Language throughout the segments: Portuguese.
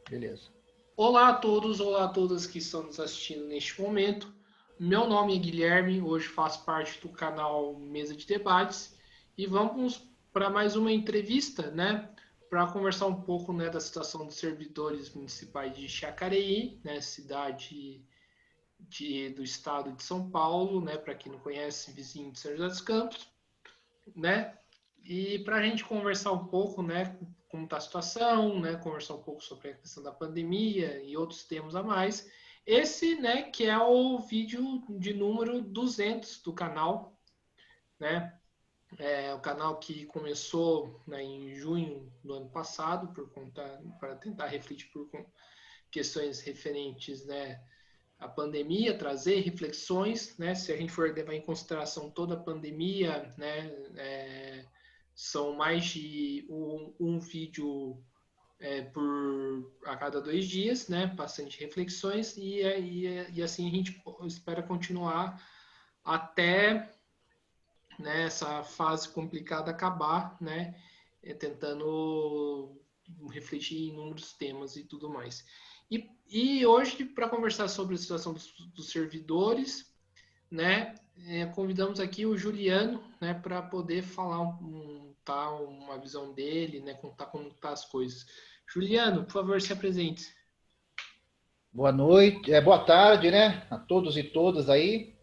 Beleza. Olá a todos, olá a todas que estão nos assistindo neste momento. Meu nome é Guilherme, hoje faço parte do canal Mesa de Debates e vamos para mais uma entrevista, né, para conversar um pouco, né, da situação dos servidores municipais de Jacareí, né, cidade do estado de São Paulo, né, para quem não conhece, vizinho de São José dos Campos, né? E para a gente conversar um pouco, né, como está a situação, né, conversar um pouco sobre a questão da pandemia e outros temas a mais. Esse, né, que é o vídeo de número 200 do canal, né? É o canal que começou, né, em junho do ano passado por conta para tentar refletir por questões referentes, né, à pandemia, trazer reflexões, né? Se a gente for levar em consideração toda a pandemia, né, são mais de um vídeo por a cada 2 dias, né? Bastante reflexões e assim a gente espera continuar até, né, essa fase complicada acabar, né? Tentando refletir em inúmeros temas e tudo mais. E hoje, para conversar sobre a situação dos servidores, né, convidamos aqui o Juliano, né, para poder falar tá, uma visão dele, né, contar como tá as coisas. Juliano, por favor, se apresente. Boa noite, boa tarde, né, a todos e todas aí.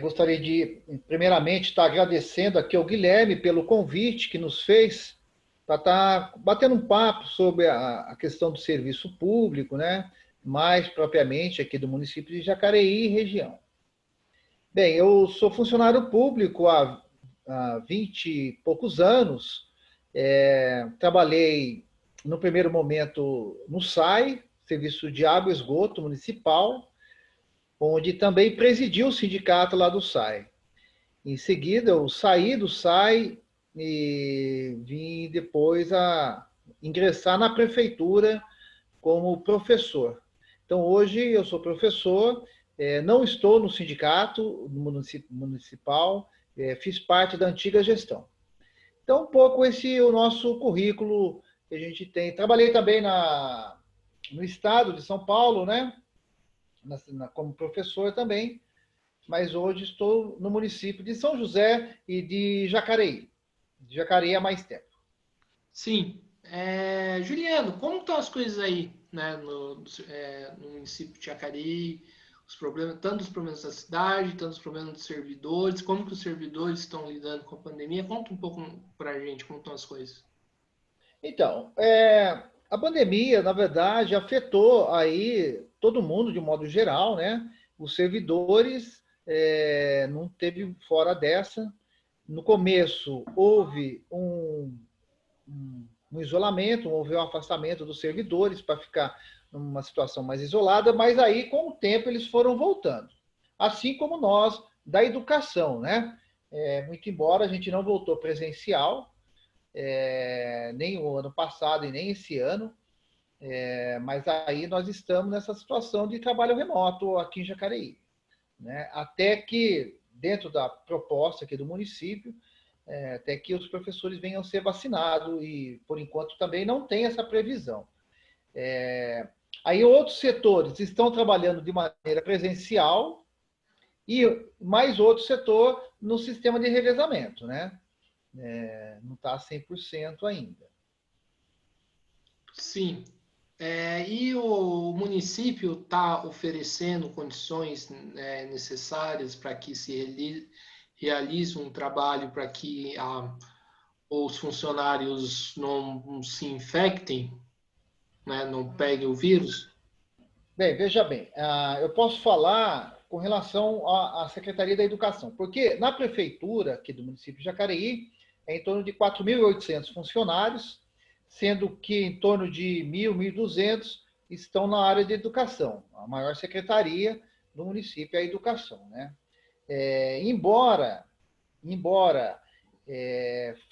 Gostaria de, primeiramente, estar agradecendo aqui ao Guilherme pelo convite que nos fez para estar batendo um papo sobre a questão do serviço público, né, mais propriamente aqui do município de Jacareí e região. Bem, eu sou funcionário público há 20 e poucos anos. Trabalhei no primeiro momento no SAI, Serviço de Água e Esgoto Municipal, onde também presidi o sindicato lá do SAI. Em seguida, eu saí do SAI e vim depois a ingressar na prefeitura como professor. Então, hoje eu sou professor, não estou no sindicato municipal, fiz parte da antiga gestão. Então, um pouco esse é o nosso currículo que a gente tem. Trabalhei também no estado de São Paulo, né? Como professor também, mas hoje estou no município de São José e de Jacareí. De Jacareí há mais tempo. Sim. Juliano, como estão as coisas aí, né, no município de Jacareí? Os problemas, tanto os problemas da cidade, tanto os problemas dos servidores, como que os servidores estão lidando com a pandemia? Conta um pouco para a gente como estão as coisas. Então, a pandemia, na verdade, afetou aí todo mundo de modo geral, né? Os servidores não teve fora dessa. No começo houve um isolamento, houve um afastamento dos servidores para ficar numa situação mais isolada, mas aí com o tempo eles foram voltando. Assim como nós da educação, né? Muito embora a gente não voltou presencial, nem o ano passado e nem esse ano, mas aí nós estamos nessa situação de trabalho remoto aqui em Jacareí, né? Até que, dentro da proposta aqui do município, até que os professores venham a ser vacinados e, por enquanto, também não tem essa previsão. Aí outros setores estão trabalhando de maneira presencial e mais outro setor no sistema de revezamento, né? Não está 100% ainda. Sim. E o município está oferecendo condições, né, necessárias para que se realize um trabalho para que os funcionários não se infectem, né, não peguem o vírus? Bem, veja bem, eu posso falar com relação à Secretaria da Educação, porque na prefeitura aqui do município de Jacareí é em torno de 4.800 funcionários, sendo que em torno de 1.200 estão na área de educação. A maior secretaria do município é a educação, né? Embora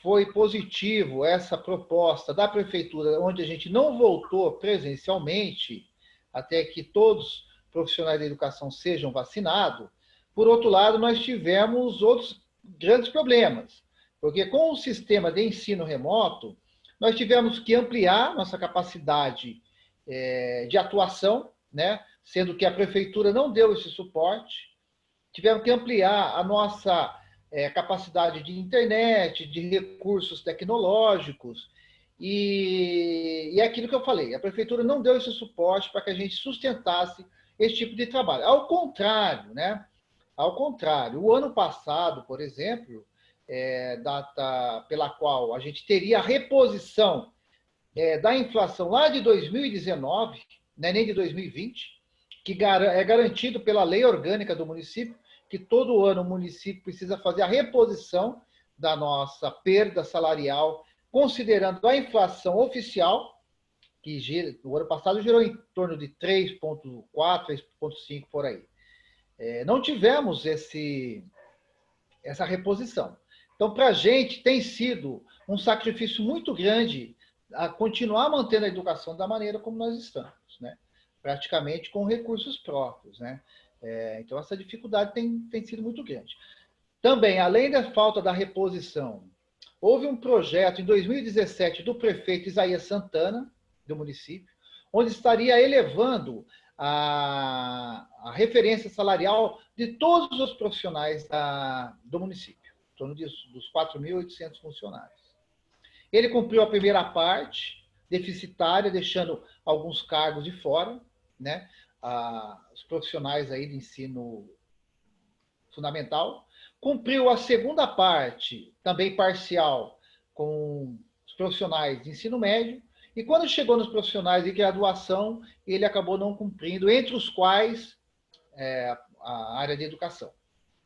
foi positivo essa proposta da prefeitura, onde a gente não voltou presencialmente, até que todos os profissionais da educação sejam vacinados, por outro lado, nós tivemos outros grandes problemas, porque com o sistema de ensino remoto, nós tivemos que ampliar nossa capacidade de atuação, né? Sendo que a prefeitura não deu esse suporte. Tivemos que ampliar a nossa capacidade de internet, de recursos tecnológicos, e é aquilo que eu falei, a prefeitura não deu esse suporte para que a gente sustentasse esse tipo de trabalho. Ao contrário, né? Ao contrário, o ano passado, por exemplo, data pela qual a gente teria a reposição da inflação lá de 2019, né, nem de 2020, que é garantido pela lei orgânica do município, que todo ano o município precisa fazer a reposição da nossa perda salarial, considerando a inflação oficial, que no ano passado girou em torno de 3,4, 3,5 por aí. Não tivemos essa reposição. Então, para a gente, tem sido um sacrifício muito grande a continuar mantendo a educação da maneira como nós estamos, né? Praticamente com recursos próprios, né? Então, essa dificuldade tem sido muito grande. Também, além da falta da reposição, houve um projeto em 2017 do prefeito Isaías Santana, do município, onde estaria elevando a referência salarial de todos os profissionais do município, em torno dos 4.800 funcionários. Ele cumpriu a primeira parte, deficitária, deixando alguns cargos de fora, né? Os profissionais aí de ensino fundamental. Cumpriu a segunda parte, também parcial, com os profissionais de ensino médio. E quando chegou nos profissionais de graduação, ele acabou não cumprindo, entre os quais a área de educação.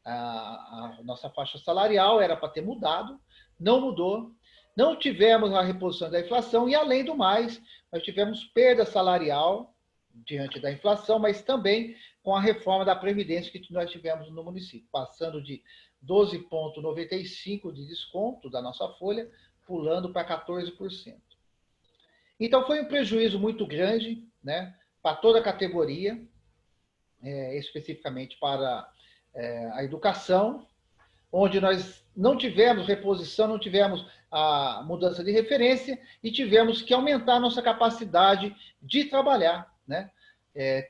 A nossa faixa salarial era para ter mudado, não mudou. Não tivemos a reposição da inflação e, além do mais, nós tivemos perda salarial diante da inflação, mas também com a reforma da Previdência que nós tivemos no município, passando de 12,95% de desconto da nossa folha, pulando para 14%. Então, foi um prejuízo muito grande, né, para toda a categoria, especificamente para a educação, onde nós não tivemos reposição, não tivemos a mudança de referência e tivemos que aumentar a nossa capacidade de trabalhar, né?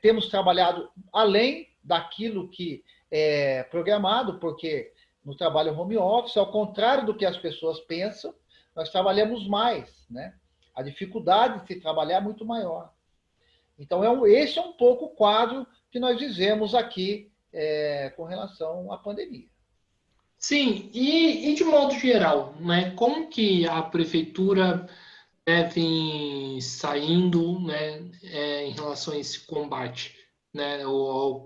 Temos trabalhado além daquilo que é programado, porque no trabalho home office, ao contrário do que as pessoas pensam, nós trabalhamos mais, né? A dificuldade de se trabalhar é muito maior. Então, esse é um pouco o quadro que nós vivemos aqui com relação à pandemia. Sim, e de modo geral, né, como que a prefeitura vem saindo, né, em relação a esse combate, né, ao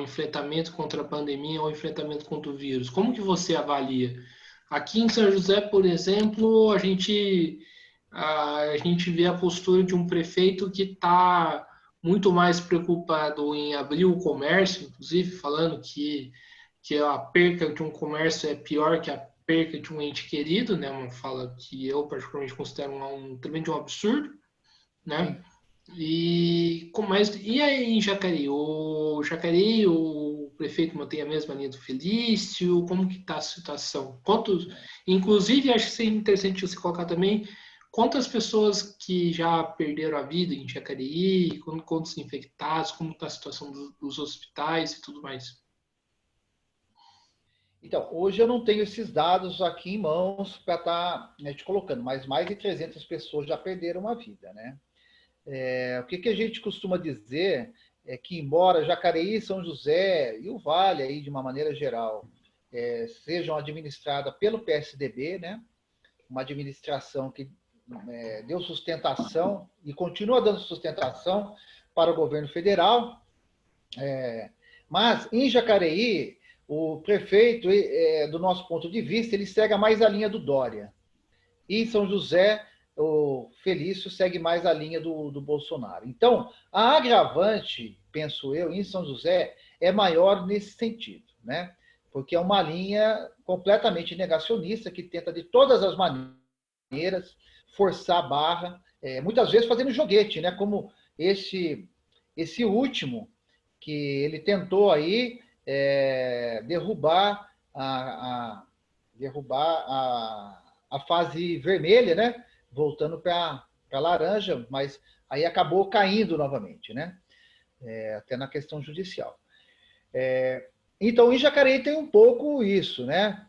enfrentamento contra a pandemia, ao enfrentamento contra o vírus? Como que você avalia? Aqui em São José, por exemplo, a gente vê a postura de um prefeito que está muito mais preocupado em abrir o comércio, inclusive falando que a perca de um comércio é pior que a perca de um ente querido, né? Uma fala que eu particularmente considero também um absurdo, né? E aí em Jacareí? O prefeito mantém a mesma linha do Felício? Como que está a situação? Inclusive, acho que seria interessante você colocar também quantas pessoas que já perderam a vida em Jacareí, quantos infectados, como está a situação dos hospitais e tudo mais. Então, hoje eu não tenho esses dados aqui em mãos para estar te colocando, mas mais de 300 pessoas já perderam a vida, né? O que a gente costuma dizer é que, embora Jacareí, São José e o Vale, aí, de uma maneira geral, sejam administradas pelo PSDB, né? Uma administração que deu sustentação e continua dando sustentação para o governo federal, mas em Jacareí, o prefeito, do nosso ponto de vista, ele segue mais a linha do Dória. E em São José, o Felício segue mais a linha do Bolsonaro. Então, a agravante, penso eu, em São José, é maior nesse sentido, né? Porque é uma linha completamente negacionista que tenta, de todas as maneiras, forçar a barra, muitas vezes fazendo joguete, né? Como esse último, que ele tentou aí derrubar a fase vermelha, né? Voltando para para laranja, mas aí acabou caindo novamente, né? Até na questão judicial. Então, em Jacareí tem um pouco isso, né?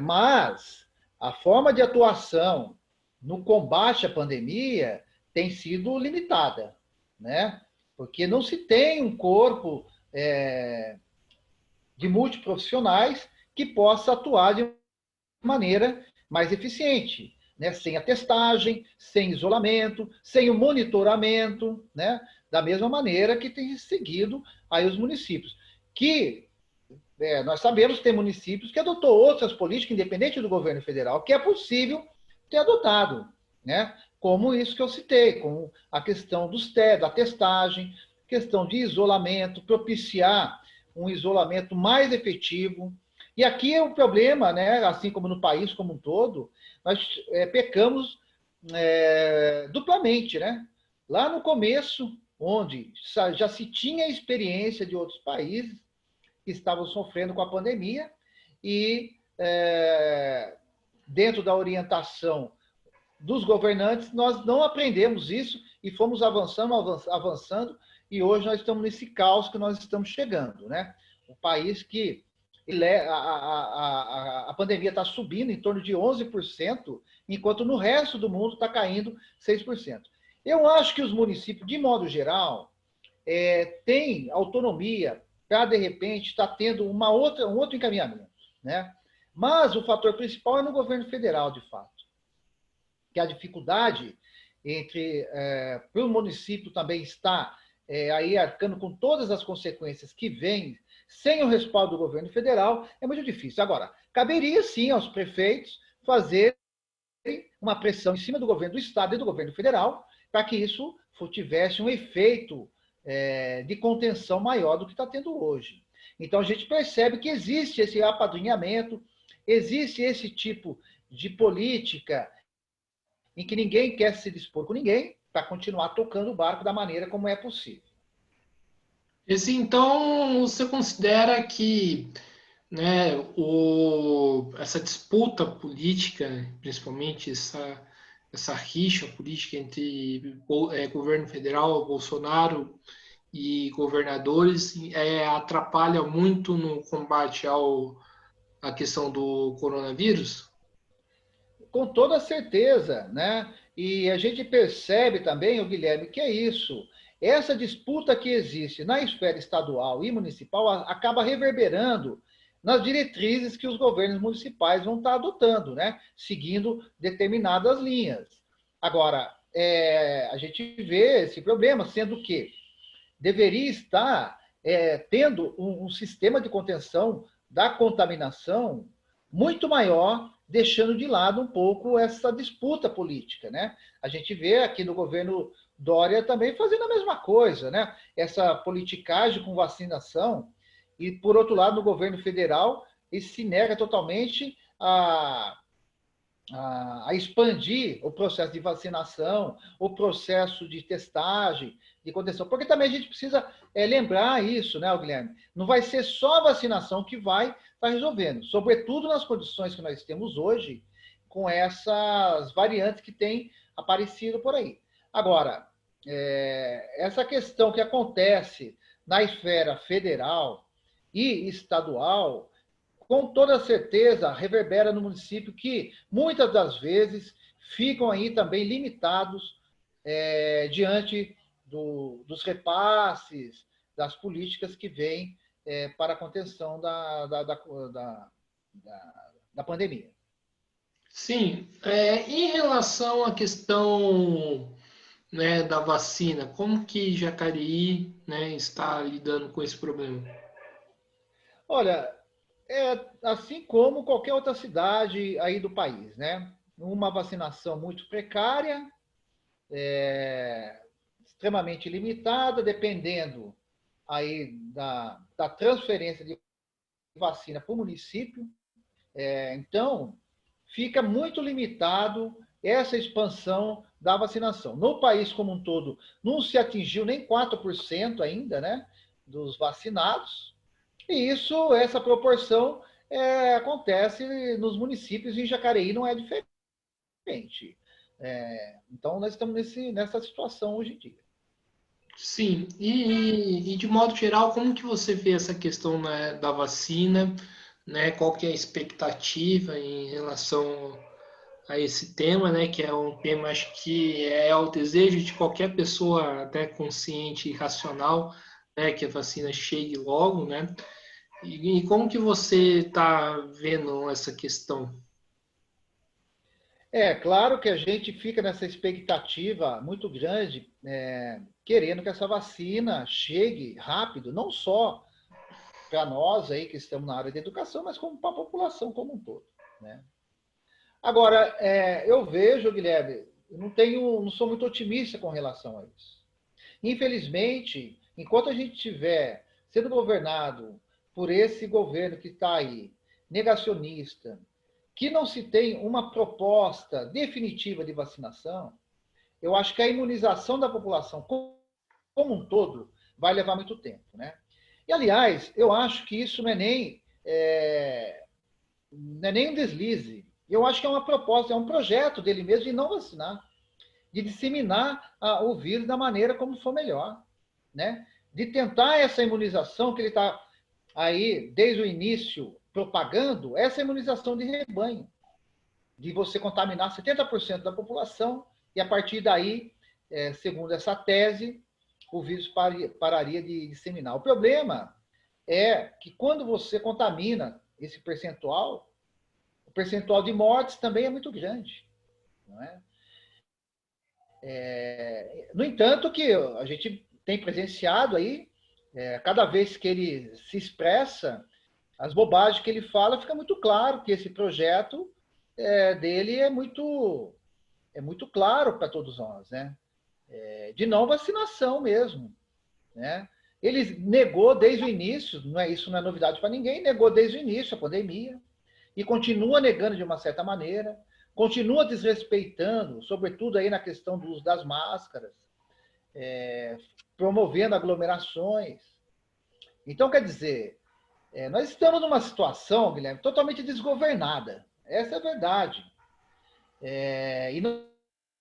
Mas a forma de atuação no combate à pandemia tem sido limitada, né? Porque não se tem um corpo de multiprofissionais que possa atuar de maneira mais eficiente, né? Sem a testagem, sem isolamento, sem o monitoramento, né? Da mesma maneira que tem seguido aí os municípios. Que nós sabemos que tem municípios que adotou outras políticas, independente do governo federal, que é possível ter adotado, né? Como isso que eu citei, como a questão dos testes, da testagem, questão de isolamento, propiciar um isolamento mais efetivo. E aqui é o problema, né? Assim como no país como um todo, nós pecamos duplamente, né? Lá no começo, onde já se tinha experiência de outros países, que estavam sofrendo com a pandemia e, dentro da orientação dos governantes, nós não aprendemos isso e fomos avançando, e hoje nós estamos nesse caos que nós estamos chegando, né? Um país que a pandemia está subindo em torno de 11%, enquanto no resto do mundo está caindo 6%. Eu acho que os municípios, de modo geral, têm autonomia para, de repente, estar tendo um outro encaminhamento, né? Mas o fator principal é no governo federal, de fato, que a dificuldade para o município também estar aí arcando com todas as consequências que vêm sem o respaldo do governo federal é muito difícil. Agora, caberia sim aos prefeitos fazer uma pressão em cima do governo do estado e do governo federal para que isso tivesse um efeito de contenção maior do que está tendo hoje. Então, a gente percebe que existe esse apadrinhamento, existe esse tipo de política em que ninguém quer se dispor com ninguém para continuar tocando o barco da maneira como é possível. Então, você considera que, né, essa disputa política, principalmente essa rixa política entre governo federal, Bolsonaro, e governadores atrapalha muito no combate à questão do coronavírus? Com toda certeza, né? E a gente percebe também, o Guilherme, que é isso. Essa disputa que existe na esfera estadual e municipal acaba reverberando nas diretrizes que os governos municipais vão estar adotando, né? Seguindo determinadas linhas. Agora, a gente vê esse problema, sendo que deveria estar tendo um sistema de contenção da contaminação muito maior, deixando de lado um pouco essa disputa política, né? A gente vê aqui no governo Dória também fazendo a mesma coisa, né? Essa politicagem com vacinação, e por outro lado, no governo federal, ele se nega totalmente a expandir o processo de vacinação, o processo de testagem, de contenção. Porque também a gente precisa lembrar isso, né, Guilherme? Não vai ser só a vacinação que vai estar resolvendo, sobretudo nas condições que nós temos hoje, com essas variantes que têm aparecido por aí. Agora, essa questão que acontece na esfera federal e estadual, com toda certeza, reverbera no município que, muitas das vezes, ficam aí também limitados diante dos repasses, das políticas que vêm para a contenção da pandemia. Sim, em relação à questão, né, da vacina, como que Jacareí, né, está lidando com esse problema? Olha, assim como qualquer outra cidade aí do país, né? Uma vacinação muito precária, extremamente limitada, dependendo aí da transferência de vacina para o município. Então, fica muito limitado essa expansão da vacinação. No país como um todo, não se atingiu nem 4% ainda, né, dos vacinados, e essa proporção acontece nos municípios, e em Jacareí não é diferente. Então, nós estamos nessa situação hoje em dia. Sim, e de modo geral, como que você vê essa questão, né, da vacina, né? Qual que é a expectativa em relação a esse tema, né? Que é um tema, acho que é o desejo de qualquer pessoa até consciente e racional, né? Que a vacina chegue logo, né? E como que você está vendo essa questão? Claro que a gente fica nessa expectativa muito grande, querendo que essa vacina chegue rápido, não só para nós aí que estamos na área da educação, mas como para a população como um todo, né? Agora, eu vejo, Guilherme, eu não sou muito otimista com relação a isso. Infelizmente, enquanto a gente estiver sendo governado por esse governo que está aí, negacionista, que não se tem uma proposta definitiva de vacinação, eu acho que a imunização da população como um todo vai levar muito tempo, né? E, aliás, eu acho que isso não é nem um deslize. Eu acho que é uma proposta, é um projeto dele mesmo de não vacinar, de disseminar o vírus da maneira como for melhor, né? De tentar essa imunização que ele está aí, desde o início, propagando, essa imunização de rebanho, de você contaminar 70% da população e, a partir daí, segundo essa tese, o vírus pararia de disseminar. O problema é que quando você contamina esse percentual, o percentual de mortes também é muito grande, não é? No entanto, que a gente tem presenciado aí, cada vez que ele se expressa, as bobagens que ele fala, fica muito claro que esse projeto dele é muito claro para todos nós, né? De não vacinação mesmo, né? Ele negou desde o início, isso não é novidade para ninguém, negou desde o início a pandemia e continua negando de uma certa maneira, continua desrespeitando, sobretudo aí na questão do uso das máscaras, promovendo aglomerações. Então, quer dizer, nós estamos numa situação, Guilherme, totalmente desgovernada. Essa é a verdade. E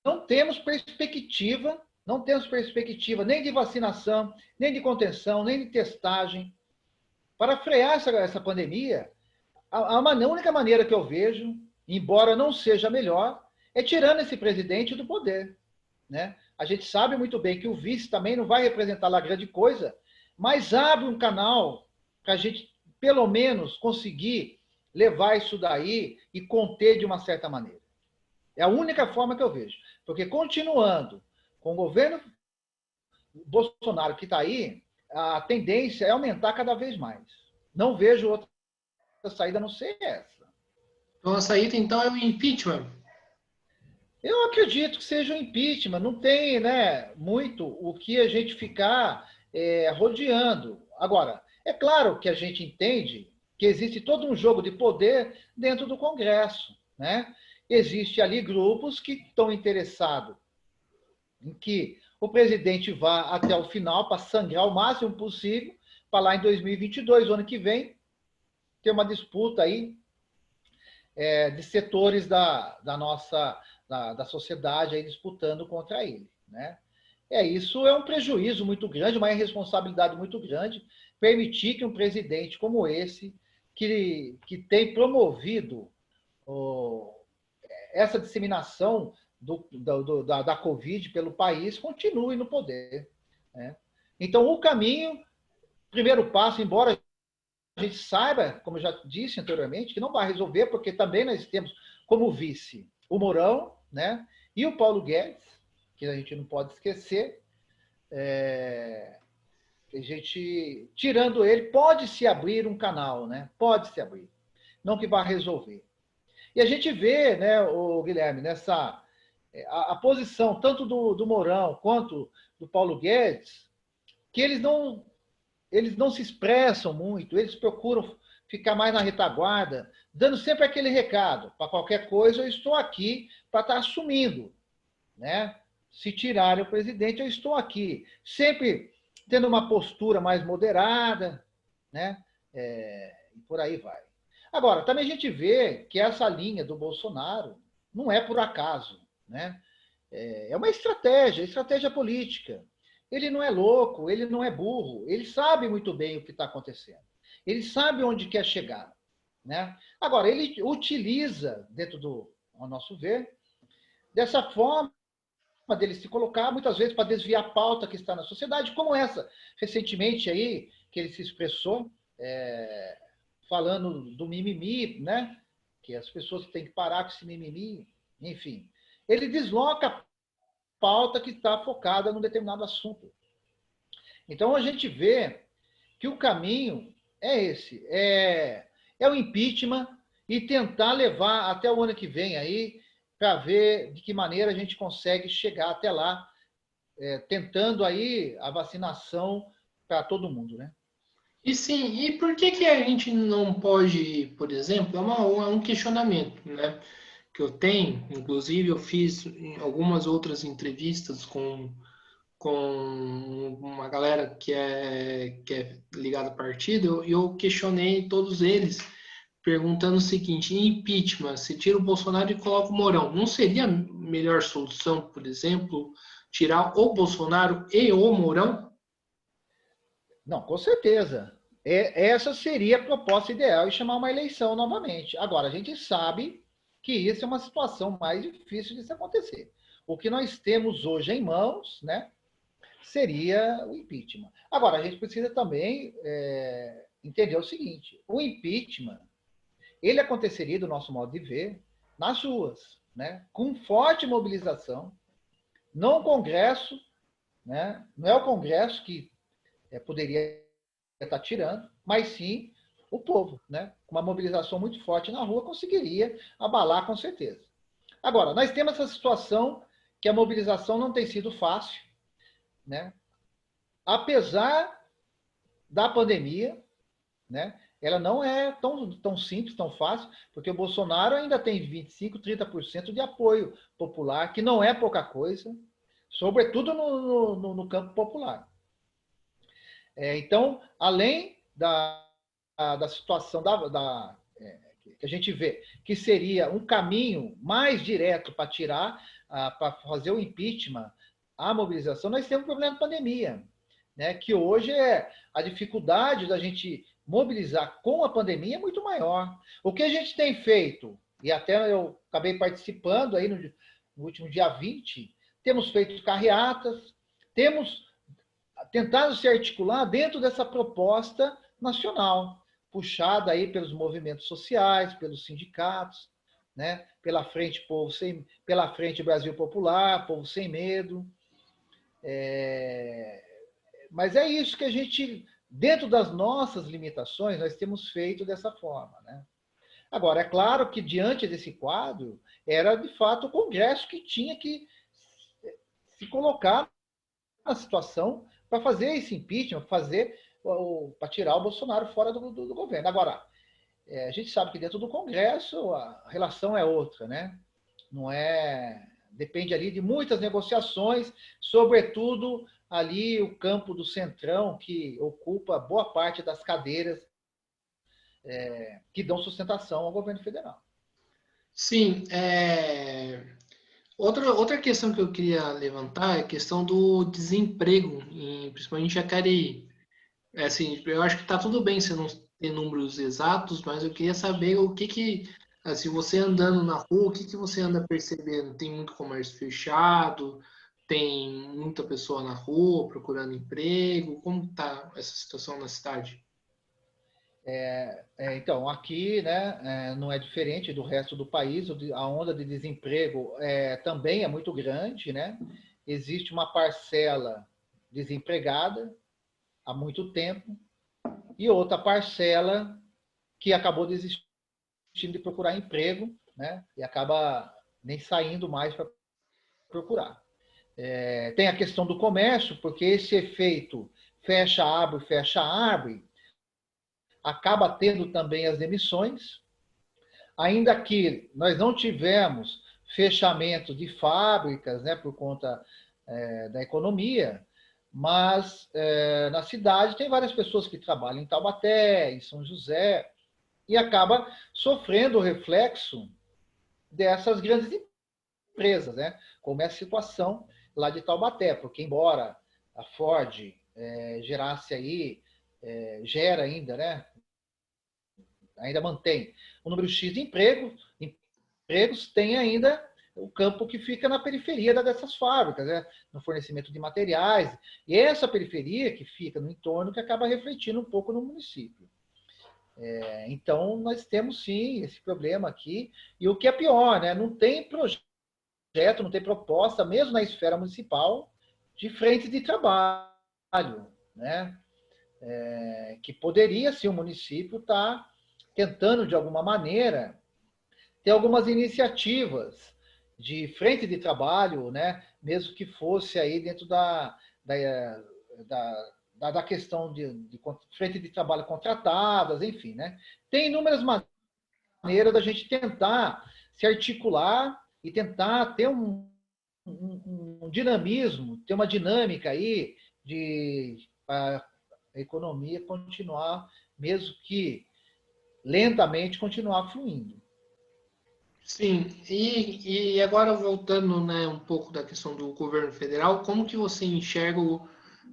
não temos perspectiva, não temos perspectiva nem de vacinação, nem de contenção, nem de testagem. Para frear essa pandemia, a única maneira que eu vejo, embora não seja a melhor, é tirando esse presidente do poder, né? A gente sabe muito bem que o vice também não vai representar lá grande coisa, mas abre um canal para a gente, pelo menos, conseguir levar isso daí e conter de uma certa maneira. É a única forma que eu vejo. Porque continuando com o governo Bolsonaro que está aí, a tendência é aumentar cada vez mais. Não vejo outra saída a não ser essa. Então, a saída, então, é o impeachment. Eu acredito que seja um impeachment. Não tem, né, muito o que a gente ficar rodeando. Agora, é claro que a gente entende que existe todo um jogo de poder dentro do Congresso, né? Existe ali grupos que estão interessados em que o presidente vá até o final para sangrar o máximo possível, para lá em 2022, o ano que vem, ter uma disputa aí de setores da nossa da sociedade aí disputando contra ele, né? Isso é um prejuízo muito grande, uma irresponsabilidade muito grande, permitir que um presidente como esse, que tem promovido essa disseminação da Covid pelo país, continue no poder, né? Então, o caminho, primeiro passo, embora a gente saiba, como eu já disse anteriormente, que não vai resolver, porque também nós temos como vice o Mourão, né? E o Paulo Guedes, que a gente não pode esquecer. A gente, tirando ele, pode se abrir um canal, né? Pode se abrir. Não que vá resolver. E a gente vê, né, o Guilherme, a posição tanto do Mourão quanto do Paulo Guedes, que eles não se expressam muito, eles procuram ficar mais na retaguarda, dando sempre aquele recado, para qualquer coisa eu estou aqui para estar assumindo, né? Se tirarem o presidente, eu estou aqui, sempre tendo uma postura mais moderada, né? E por aí vai. Agora, também a gente vê que essa linha do Bolsonaro não é por acaso, né? É uma estratégia política. Ele não é louco, ele não é burro, ele sabe muito bem o que está acontecendo. Ele sabe onde quer chegar. Né? Agora, ele utiliza, dentro do, ao nosso ver, dessa forma dele se colocar, muitas vezes, para desviar a pauta que está na sociedade, como essa, recentemente aí, que ele se expressou, falando do mimimi, né? Que as pessoas têm que parar com esse mimimi, enfim. Ele desloca a pauta que está focada num determinado assunto. Então, a gente vê que o caminho é esse, é o impeachment e tentar levar até o ano que vem aí, para ver de que maneira a gente consegue chegar até lá, tentando aí a vacinação para todo mundo, né? E sim, e por que que a gente não pode, por exemplo, é um questionamento, né, que eu tenho, inclusive eu fiz algumas outras entrevistas com uma galera que é ligada ao partido, e eu questionei todos eles, perguntando o seguinte: impeachment, se tira o Bolsonaro e coloca o Mourão, não seria a melhor solução, por exemplo, tirar o Bolsonaro e o Mourão? Não, com certeza. Essa seria a proposta ideal e chamar uma eleição novamente. Agora, a gente sabe que isso é uma situação mais difícil de se acontecer. O que nós temos hoje em mãos, né, seria o impeachment. Agora, a gente precisa também entender o seguinte: o impeachment ele aconteceria, do nosso modo de ver, nas ruas, né, com forte mobilização, não o Congresso, né, não é o Congresso que poderia estar tirando, mas sim o povo, né? Com uma mobilização muito forte na rua, conseguiria abalar com certeza. Agora, nós temos essa situação que a mobilização não tem sido fácil, né? Apesar da pandemia, né? Ela não é tão simples, tão fácil, porque o Bolsonaro ainda tem 25, 30% de apoio popular, que não é pouca coisa, sobretudo no campo popular. Então, além da situação que a gente vê, que seria um caminho mais direto para tirar, para fazer o impeachment, a mobilização, nós temos um problema de pandemia, né? Que hoje a dificuldade da gente mobilizar com a pandemia é muito maior. O que a gente tem feito, e até eu acabei participando aí no último dia 20, temos feito carreatas, temos tentado se articular dentro dessa proposta nacional, puxada aí pelos movimentos sociais, pelos sindicatos, né? Pela Frente Brasil Popular, Povo Sem Medo. Mas é isso que a gente, dentro das nossas limitações, nós temos feito dessa forma, né? Agora, é claro que diante desse quadro, era de fato o Congresso que tinha que se colocar na situação para fazer esse impeachment, para tirar o Bolsonaro fora do governo. Agora, a gente sabe que dentro do Congresso a relação é outra, né? Não é. Depende ali de muitas negociações, sobretudo ali o campo do Centrão, que ocupa boa parte das cadeiras que dão sustentação ao governo federal. Sim, outra questão que eu queria levantar é a questão do desemprego, principalmente em Jacareí. Assim, eu acho que está tudo bem você não ter números exatos, mas eu queria saber assim, você andando na rua, o que que você anda percebendo? Tem muito comércio fechado? Tem muita pessoa na rua procurando emprego? Como está essa situação na cidade? Então, aqui, né, não é diferente do resto do país, a onda de desemprego também é muito grande, né? Existe uma parcela desempregada há muito tempo e outra parcela que acabou desistindo de procurar emprego, né? E acaba nem saindo mais para procurar. Tem a questão do comércio, porque esse efeito fecha, abre, acaba tendo também as demissões, ainda que nós não tivemos fechamento de fábricas, né, por conta da economia, mas na cidade tem várias pessoas que trabalham em Taubaté, em São José, e acaba sofrendo o reflexo dessas grandes empresas, né? Como é a situação lá de Taubaté, porque embora a Ford gerasse aí, gera ainda, né? Ainda mantém um número X de empregos, tem ainda o campo que fica na periferia dessas fábricas, né? No fornecimento de materiais. E essa periferia que fica no entorno que acaba refletindo um pouco no município. Então, nós temos sim esse problema aqui. E o que é pior, né? Não tem projeto, não tem proposta, mesmo na esfera municipal, de frente de trabalho, né? Que poderia, sim, o município estar tentando, de alguma maneira, ter algumas iniciativas de frente de trabalho, né? Mesmo que fosse aí dentro da questão de frente de trabalho contratadas, enfim, né? Tem inúmeras maneiras da gente tentar se articular e tentar ter um dinamismo, ter uma dinâmica aí de a economia continuar, mesmo que lentamente, continuar fluindo. Sim, e agora voltando, né, um pouco da questão do governo federal, como que você enxerga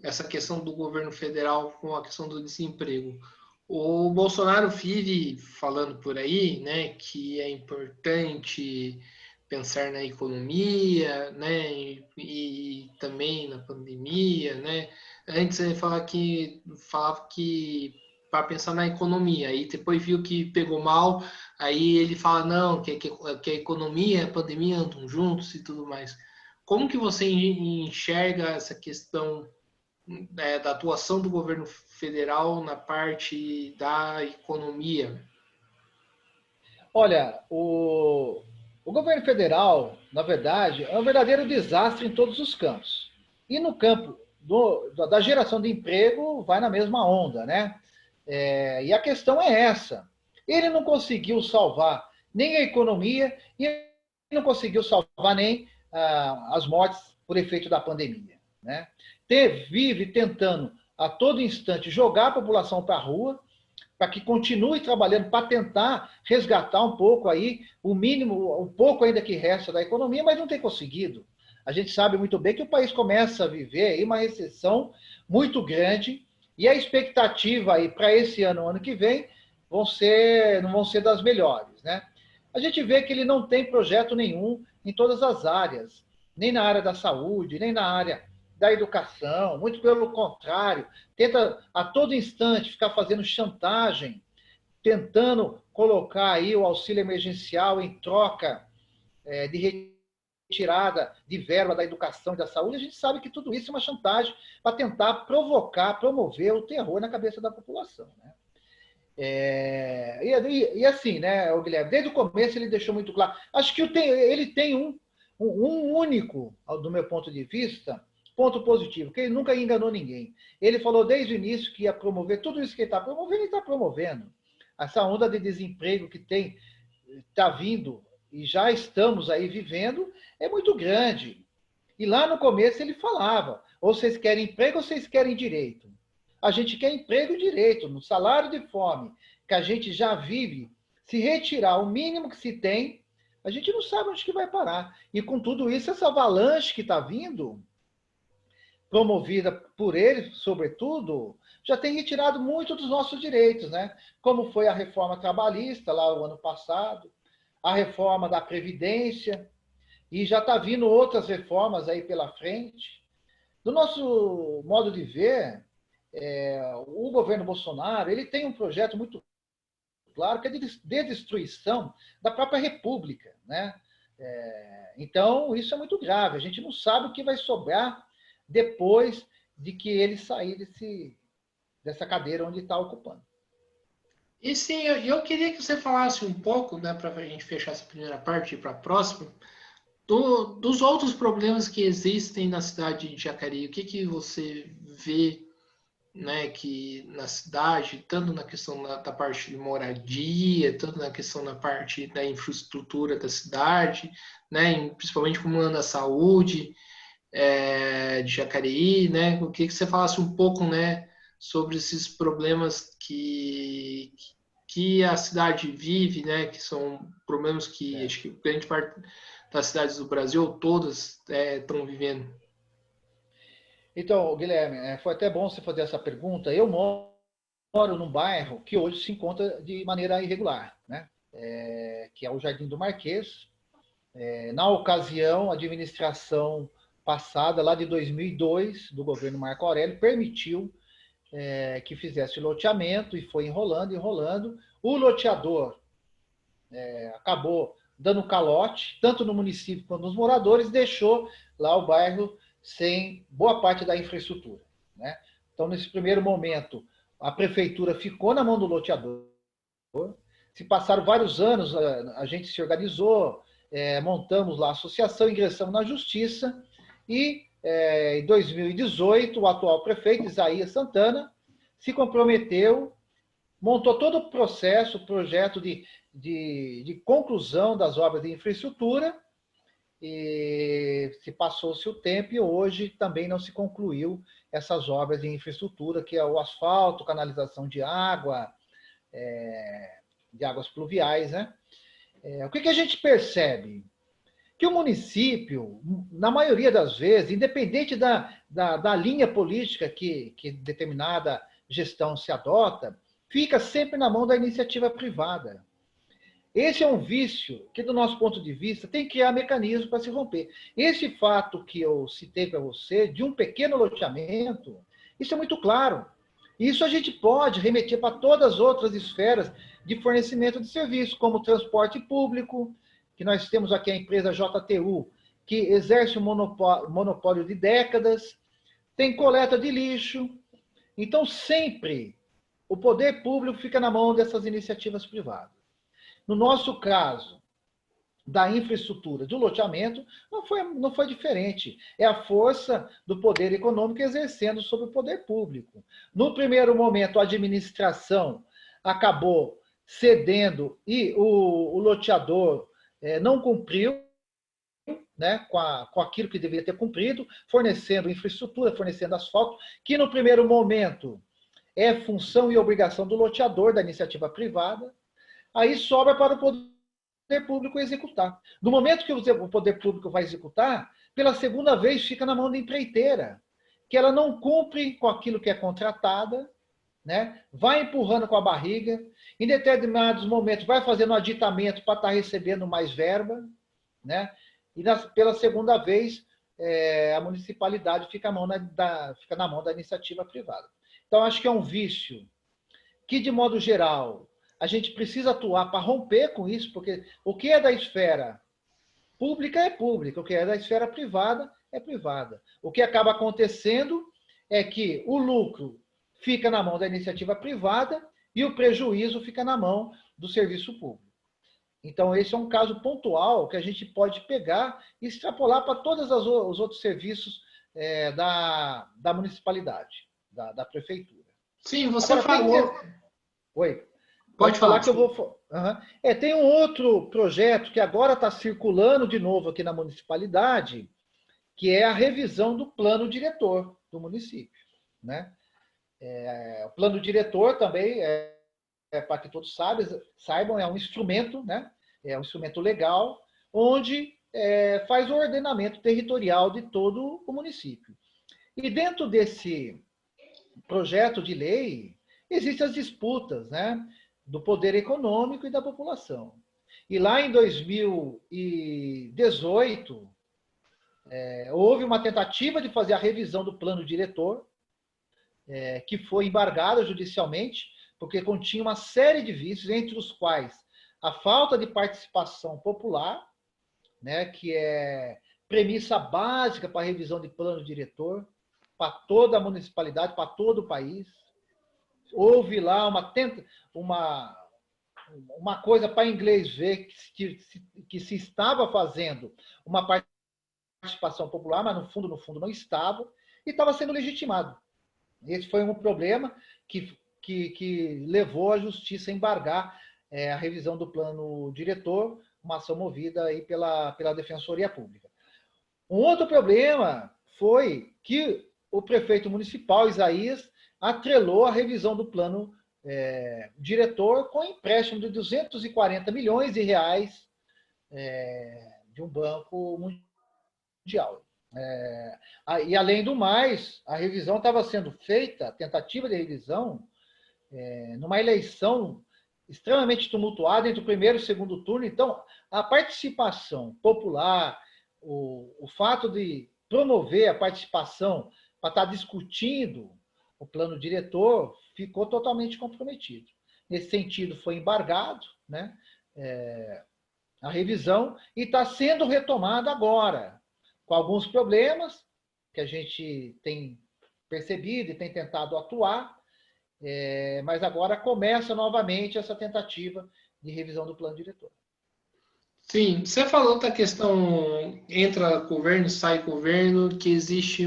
essa questão do governo federal com a questão do desemprego? O Bolsonaro vive falando por aí, né, que é importante pensar na economia, né, e também na pandemia, né? Antes ele falava que para pensar na economia, aí depois viu que pegou mal. Aí ele fala, não, que a economia e a pandemia andam juntos e tudo mais. Como que você enxerga essa questão, da atuação do governo federal na parte da economia? Olha, o governo federal, na verdade, é um verdadeiro desastre em todos os campos. E no campo da geração de emprego, vai na mesma onda, né? E a questão é essa. Ele não conseguiu salvar nem a economia e não conseguiu salvar nem as mortes por efeito da pandemia, né? Vive tentando a todo instante jogar a população para a rua, para que continue trabalhando para tentar resgatar um pouco aí, o mínimo, um pouco ainda que resta da economia, mas não tem conseguido. A gente sabe muito bem que o país começa a viver aí uma recessão muito grande e a expectativa aí para esse ano, ano que vem, não vão ser das melhores, né? A gente vê que ele não tem projeto nenhum em todas as áreas, nem na área da saúde, nem na área da educação, muito pelo contrário, tenta a todo instante ficar fazendo chantagem, tentando colocar aí o auxílio emergencial em troca de retirada de verba da educação e da saúde. A gente sabe que tudo isso é uma chantagem para tentar provocar, promover o terror na cabeça da população, né? E assim, né, o Guilherme, desde o começo ele deixou muito claro. Acho que ele tem um único, do meu ponto de vista, ponto positivo, que ele nunca enganou ninguém. Ele falou desde o início que ia promover tudo isso que ele está promovendo, ele está promovendo. Essa onda de desemprego que está vindo e já estamos aí vivendo é muito grande. E lá no começo ele falava: ou vocês querem emprego ou vocês querem direito. A gente quer emprego e direito, no salário de fome que a gente já vive, se retirar o mínimo que se tem, a gente não sabe onde que vai parar. E com tudo isso, essa avalanche que está vindo, promovida por ele, sobretudo, já tem retirado muito dos nossos direitos, né? Como foi a reforma trabalhista lá o ano passado, a reforma da Previdência, e já está vindo outras reformas aí pela frente. Do nosso modo de ver, o governo Bolsonaro ele tem um projeto muito claro que é de destruição da própria República, né? Então, isso é muito grave. A gente não sabe o que vai sobrar depois de que ele sair dessa cadeira onde está ocupando. E sim, eu queria que você falasse um pouco, né, para a gente fechar essa primeira parte e ir para a próxima, dos outros problemas que existem na cidade de Jacareí. O que você vê, né, que na cidade, tanto na questão da parte de moradia, tanto na questão da parte da infraestrutura da cidade, né, principalmente como anda a saúde de Jacareí, né? Eu queria que você falasse um pouco, né, sobre esses problemas que a cidade vive, né, que são problemas que acho que grande parte das cidades do Brasil, ou todas estão vivendo? Então, Guilherme, foi até bom você fazer essa pergunta. Eu moro num bairro que hoje se encontra de maneira irregular, né? Que é o Jardim do Marquês. Na ocasião, a administração passada, lá de 2002, do governo Marco Aurélio, permitiu que fizesse loteamento e foi enrolando, enrolando. O loteador acabou dando calote, tanto no município quanto nos moradores, deixou lá o bairro sem boa parte da infraestrutura, né? Então, nesse primeiro momento, a prefeitura ficou na mão do loteador. Se passaram vários anos, a gente se organizou, montamos lá a associação, ingressamos na justiça e, em 2018, o atual prefeito, Isaías Santana, se comprometeu, montou todo o processo, o projeto de conclusão das obras de infraestrutura, e se passou-se o tempo e hoje também não se concluiu essas obras de infraestrutura, que é o asfalto, canalização de águas pluviais, né? O que a gente percebe? Que o município, na maioria das vezes, independente da linha política que determinada gestão se adota, fica sempre na mão da iniciativa privada. Esse é um vício que, do nosso ponto de vista, tem que criar mecanismos para se romper. Esse fato que eu citei para você, de um pequeno loteamento, isso é muito claro. Isso a gente pode remeter para todas as outras esferas de fornecimento de serviços, como transporte público, que nós temos aqui a empresa JTU, que exerce um monopólio de décadas, tem coleta de lixo. Então, sempre o poder público fica na mão dessas iniciativas privadas. No nosso caso, da infraestrutura, do loteamento, não foi diferente. É a força do poder econômico exercendo sobre o poder público. No primeiro momento, a administração acabou cedendo e o loteador não cumpriu, né, com aquilo que deveria ter cumprido, fornecendo infraestrutura, fornecendo asfalto, que no primeiro momento é função e obrigação do loteador, da iniciativa privada. Aí sobra para o poder público executar. No momento que o poder público vai executar, pela segunda vez fica na mão da empreiteira, que ela não cumpre com aquilo que é contratada, né? Vai empurrando com a barriga, em determinados momentos vai fazendo um aditamento para estar recebendo mais verba, né? E pela segunda vez, a municipalidade fica na mão da iniciativa privada. Então, acho que é um vício que, de modo geral, a gente precisa atuar para romper com isso, porque o que é da esfera pública é pública, o que é da esfera privada é privada. O que acaba acontecendo é que o lucro fica na mão da iniciativa privada e o prejuízo fica na mão do serviço público. Então, esse é um caso pontual que a gente pode pegar e extrapolar para todos os outros serviços da municipalidade, da prefeitura. Sim, você agora, falou... Oi. Pode falar que eu vou... Uhum. Tem um outro projeto que agora está circulando de novo aqui na municipalidade, que é a revisão do plano diretor do município, né? O plano diretor também, para que todos saibam, é um instrumento, né? É um instrumento legal, onde faz o ordenamento territorial de todo o município. E dentro desse projeto de lei, existem as disputas, né? Do poder econômico e da população. E lá em 2018, houve uma tentativa de fazer a revisão do plano diretor, que foi embargada judicialmente, porque continha uma série de vícios, entre os quais a falta de participação popular, né, que é premissa básica para a revisão de plano diretor, para toda a municipalidade, para todo o país. Houve lá uma coisa para inglês ver que se estava fazendo uma participação popular, mas no fundo não estava, e estava sendo legitimado. Esse foi um problema que levou a justiça a embargar a revisão do plano diretor, uma ação movida aí pela Defensoria Pública. Um outro problema foi que o prefeito municipal, Isaías, atrelou a revisão do plano diretor com empréstimo de 240 milhões de reais de um banco mundial. E, além do mais, a revisão estava sendo feita, a tentativa de revisão, numa eleição extremamente tumultuada entre o primeiro e o segundo turno. Então, a participação popular, o fato de promover a participação para estar discutindo o plano diretor, ficou totalmente comprometido. Nesse sentido, foi embargado, né, a revisão, e está sendo retomada agora, com alguns problemas que a gente tem percebido e tem tentado atuar, mas agora começa novamente essa tentativa de revisão do plano diretor. Sim, você falou da questão entra governo, sai governo, que existe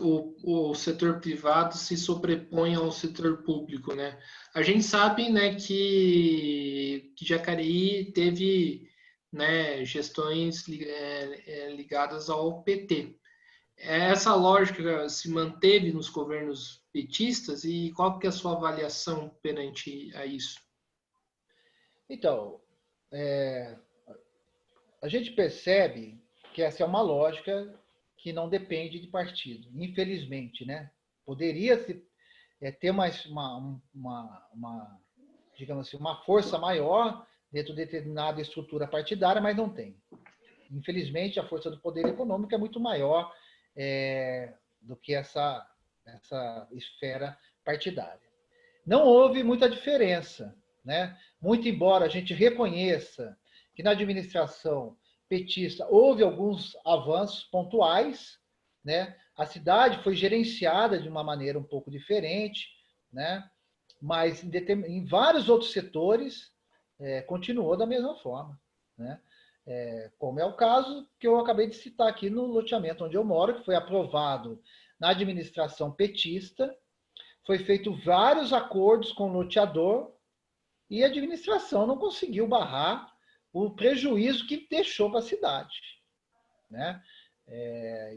o setor privado se sobrepõe ao setor público, né? A gente sabe, né, que Jacareí teve, né, gestões ligadas ao PT. Essa lógica se manteve nos governos petistas e qual que é a sua avaliação perante a isso? Então, a gente percebe que essa é uma lógica que não depende de partido, infelizmente, né? Poderia-se ter digamos assim, uma força maior dentro de determinada estrutura partidária, mas não tem. Infelizmente, a força do poder econômico é muito maior do que essa esfera partidária. Não houve muita diferença, né? Muito embora a gente reconheça que na administração petista houve alguns avanços pontuais, né? A cidade foi gerenciada de uma maneira um pouco diferente, né? Mas em vários outros setores continuou da mesma forma, né? Como é o caso que eu acabei de citar aqui no loteamento onde eu moro, que foi aprovado na administração petista, foi feito vários acordos com o loteador e a administração não conseguiu barrar o prejuízo que deixou para a cidade, né?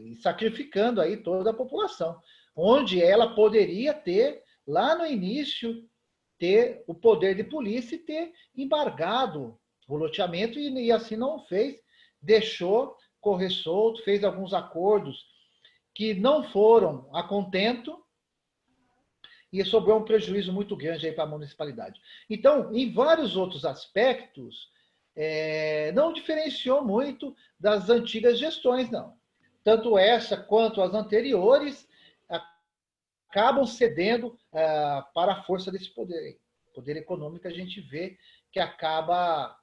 E sacrificando aí toda a população, onde ela poderia ter, lá no início, ter o poder de polícia e ter embargado o loteamento, e assim não fez, deixou correr solto, fez alguns acordos que não foram a contento, e sobrou um prejuízo muito grande aí para a municipalidade. Então, em vários outros aspectos, não diferenciou muito das antigas gestões, não. Tanto essa quanto as anteriores acabam cedendo para a força desse poder. Poder econômico que a gente vê que acaba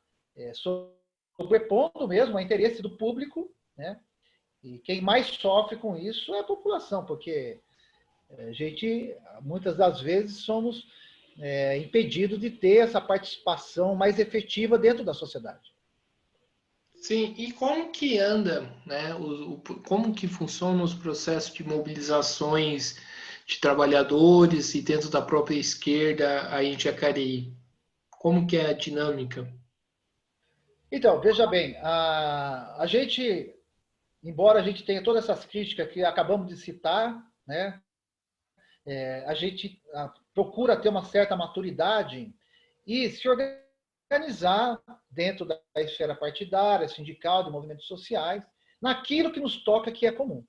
sobrepondo mesmo ao interesse do público, né? E quem mais sofre com isso é a população, porque a gente, muitas das vezes, somos impedidos de ter essa participação mais efetiva dentro da sociedade. Sim, e como que anda, né? Como que funcionam os processos de mobilizações de trabalhadores e dentro da própria esquerda aí em Jacareí? Como que é a dinâmica? Então, veja bem, a gente, embora a gente tenha todas essas críticas que acabamos de citar, né? A gente procura ter uma certa maturidade e se organizar dentro da esfera partidária, sindical, de movimentos sociais, naquilo que nos toca, que é comum.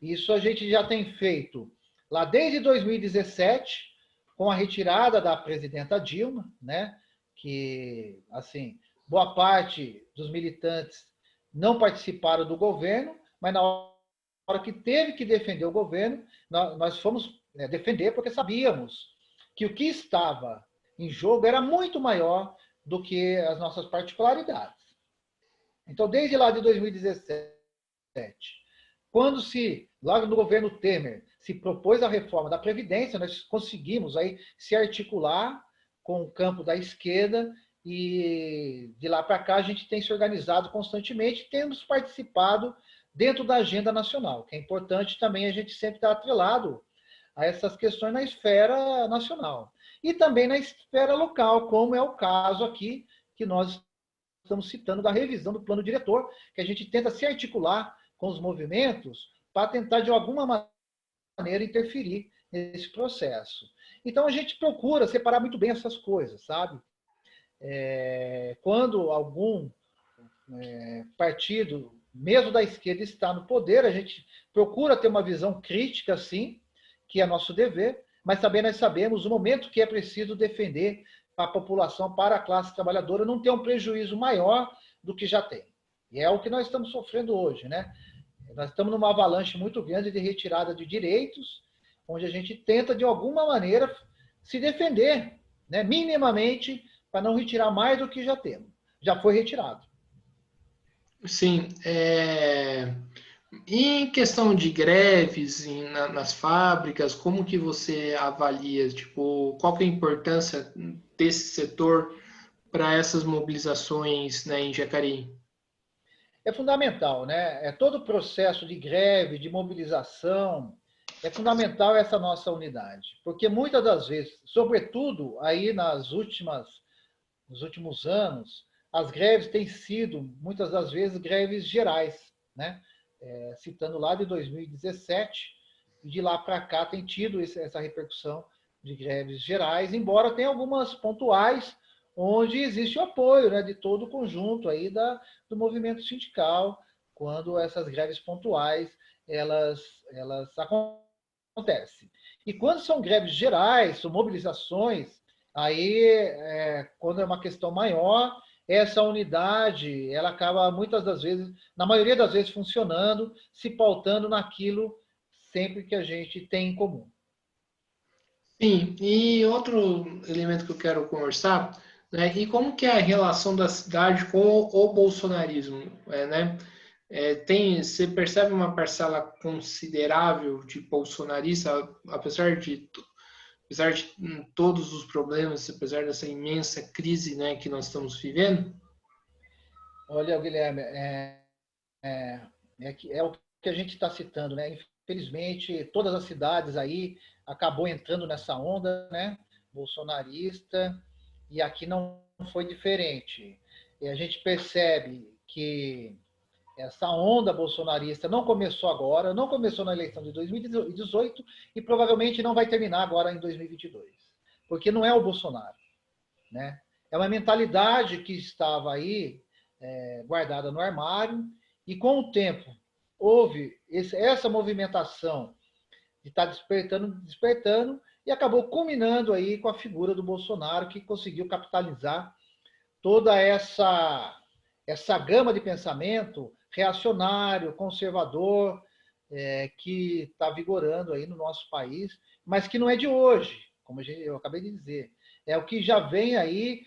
Isso a gente já tem feito lá desde 2017, com a retirada da presidenta Dilma, né? Que, assim, boa parte dos militantes não participaram do governo, mas na hora que teve que defender o governo, nós fomos defender porque sabíamos que o que estava em jogo era muito maior do que as nossas particularidades. Então, desde lá de 2017, quando logo no governo Temer, se propôs a reforma da Previdência, nós conseguimos aí se articular com o campo da esquerda e de lá para cá a gente tem se organizado constantemente, temos participado dentro da agenda nacional, que é importante também a gente sempre estar atrelado a essas questões na esfera nacional. E também na esfera local, como é o caso aqui que nós estamos citando da revisão do plano diretor, que a gente tenta se articular com os movimentos para tentar, de alguma maneira, interferir nesse processo. Então, a gente procura separar muito bem essas coisas, sabe? Quando algum partido, mesmo da esquerda, está no poder, a gente procura ter uma visão crítica, sim, que é nosso dever, mas também nós sabemos o momento que é preciso defender a população, para a classe trabalhadora, não ter um prejuízo maior do que já tem. E é o que nós estamos sofrendo hoje, né? Nós estamos numa avalanche muito grande de retirada de direitos, onde a gente tenta, de alguma maneira, se defender, né? Minimamente, para não retirar mais do que já temos. Já foi retirado. Sim. Em questão de greves nas fábricas, como que você avalia? Tipo, qual que é a importância desse setor para essas mobilizações, né, em Jacareí? É fundamental, né? Todo o processo de greve, de mobilização, é fundamental essa nossa unidade, porque muitas das vezes, sobretudo aí nos últimos anos, as greves têm sido, muitas das vezes, greves gerais, né? Citando lá de 2017, e de lá para cá tem tido essa repercussão de greves gerais, embora tenha algumas pontuais onde existe o apoio, né, de todo o conjunto aí do movimento sindical, quando essas greves pontuais elas acontecem. E quando são greves gerais, são mobilizações, aí, quando é uma questão maior, essa unidade, ela acaba muitas das vezes, na maioria das vezes, funcionando, se pautando naquilo sempre que a gente tem em comum. Sim, e outro elemento que eu quero conversar, né, e como que é a relação da cidade com o bolsonarismo, né? Você percebe uma parcela considerável de bolsonarista, apesar de todos os problemas, apesar dessa imensa crise, né, que nós estamos vivendo? Olha, Guilherme, é o que a gente está citando, né? Infelizmente, todas as cidades aí acabou entrando nessa onda, né? Bolsonarista, e aqui não foi diferente. E a gente percebe que essa onda bolsonarista não começou agora, não começou na eleição de 2018 e provavelmente não vai terminar agora em 2022, porque não é o Bolsonaro, né? É uma mentalidade que estava aí guardada no armário e com o tempo houve essa movimentação de estar despertando e acabou culminando aí com a figura do Bolsonaro, que conseguiu capitalizar toda essa gama de pensamento reacionário, conservador, que está vigorando aí no nosso país, mas que não é de hoje, como eu acabei de dizer. É o que já vem aí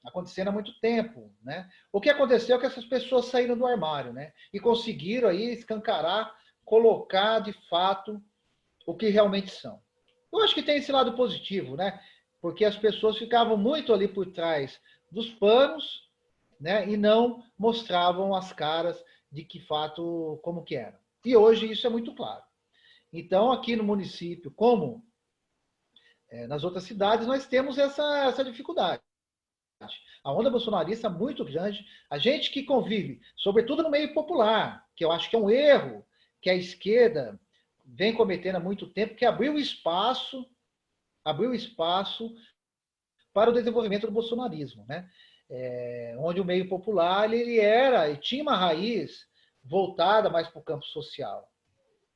acontecendo há muito tempo, né? O que aconteceu é que essas pessoas saíram do armário, né? E conseguiram aí escancarar, colocar de fato o que realmente são. Eu acho que tem esse lado positivo, né? Porque as pessoas ficavam muito ali por trás dos panos, né? E não mostravam as caras de que fato como que era. E hoje isso é muito claro. Então, aqui no município, como nas outras cidades, nós temos essa dificuldade. A onda bolsonarista é muito grande. A gente que convive, sobretudo no meio popular, que eu acho que é um erro que a esquerda vem cometendo há muito tempo, que abriu espaço para o desenvolvimento do bolsonarismo, né? Onde o meio popular ele era e tinha uma raiz voltada mais para o campo social.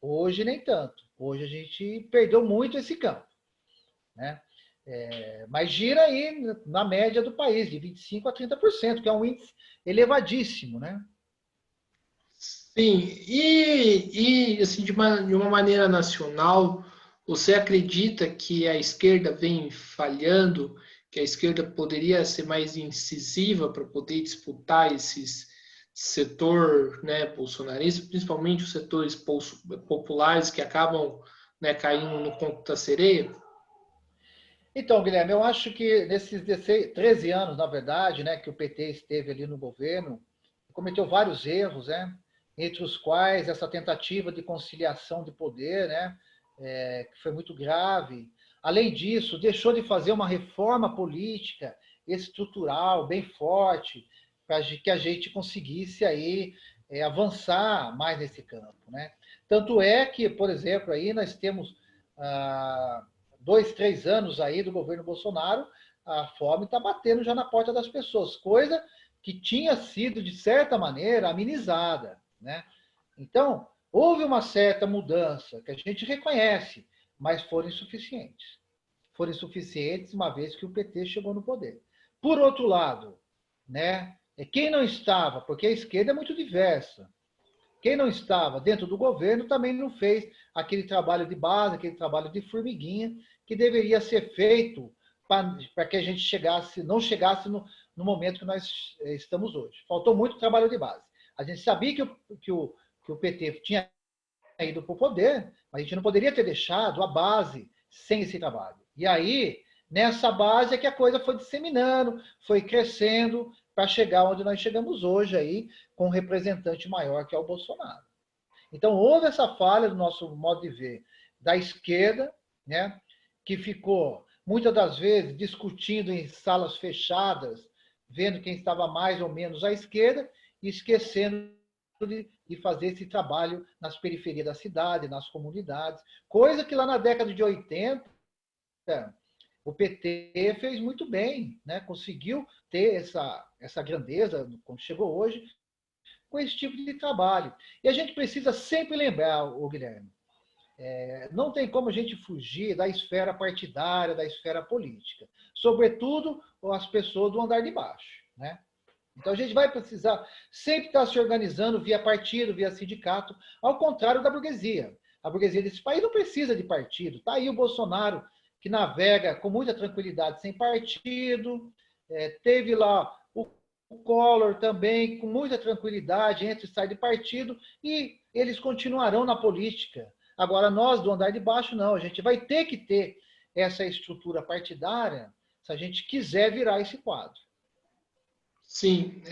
Hoje nem tanto. Hoje a gente perdeu muito esse campo, né? Mas gira aí na média do país, de 25% a 30%, que é um índice elevadíssimo, né? Sim, e assim, de uma maneira nacional, você acredita que a esquerda vem falhando, que a esquerda poderia ser mais incisiva para poder disputar esses setor, né, bolsonarista, principalmente os setores populares que acabam, né, caindo no conto da sereia? Então, Guilherme, eu acho que nesses 13 anos, na verdade, né, que o PT esteve ali no governo, cometeu vários erros, né? Entre os quais essa tentativa de conciliação de poder, né, que foi muito grave. Além disso, deixou de fazer uma reforma política estrutural bem forte para que a gente conseguisse aí avançar mais nesse campo, né? Tanto é que, por exemplo, aí nós temos 2, 3 anos aí do governo Bolsonaro, a fome está batendo já na porta das pessoas, coisa que tinha sido, de certa maneira, amenizada, né? Então, houve uma certa mudança que a gente reconhece, mas foram insuficientes. Foram insuficientes uma vez que o PT chegou no poder. Por outro lado, né, quem não estava, porque a esquerda é muito diversa, quem não estava dentro do governo também não fez aquele trabalho de base, aquele trabalho de formiguinha que deveria ser feito para que a gente não chegasse no momento que nós estamos hoje. Faltou muito trabalho de base. A gente sabia que o PT tinha ido para o poder, mas a gente não poderia ter deixado a base sem esse trabalho. E aí, nessa base é que a coisa foi disseminando, foi crescendo, para chegar onde nós chegamos hoje aí, com um representante maior que é o Bolsonaro. Então, houve essa falha do nosso modo de ver da esquerda, né, que ficou, muitas das vezes, discutindo em salas fechadas, vendo quem estava mais ou menos à esquerda, e esquecendo de fazer esse trabalho nas periferias da cidade, nas comunidades, coisa que lá na década de 80 o PT fez muito bem, né? Conseguiu ter essa grandeza, quando chegou hoje, com esse tipo de trabalho. E a gente precisa sempre lembrar, o Guilherme, não tem como a gente fugir da esfera partidária, da esfera política, sobretudo as pessoas do andar de baixo, né? Então a gente vai precisar sempre estar se organizando via partido, via sindicato, ao contrário da burguesia. A burguesia desse país não precisa de partido. Está aí o Bolsonaro, que navega com muita tranquilidade sem partido. Teve lá o Collor também, com muita tranquilidade, entra e sai de partido, e eles continuarão na política. Agora, nós do andar de baixo, não. A gente vai ter que ter essa estrutura partidária se a gente quiser virar esse quadro. Sim,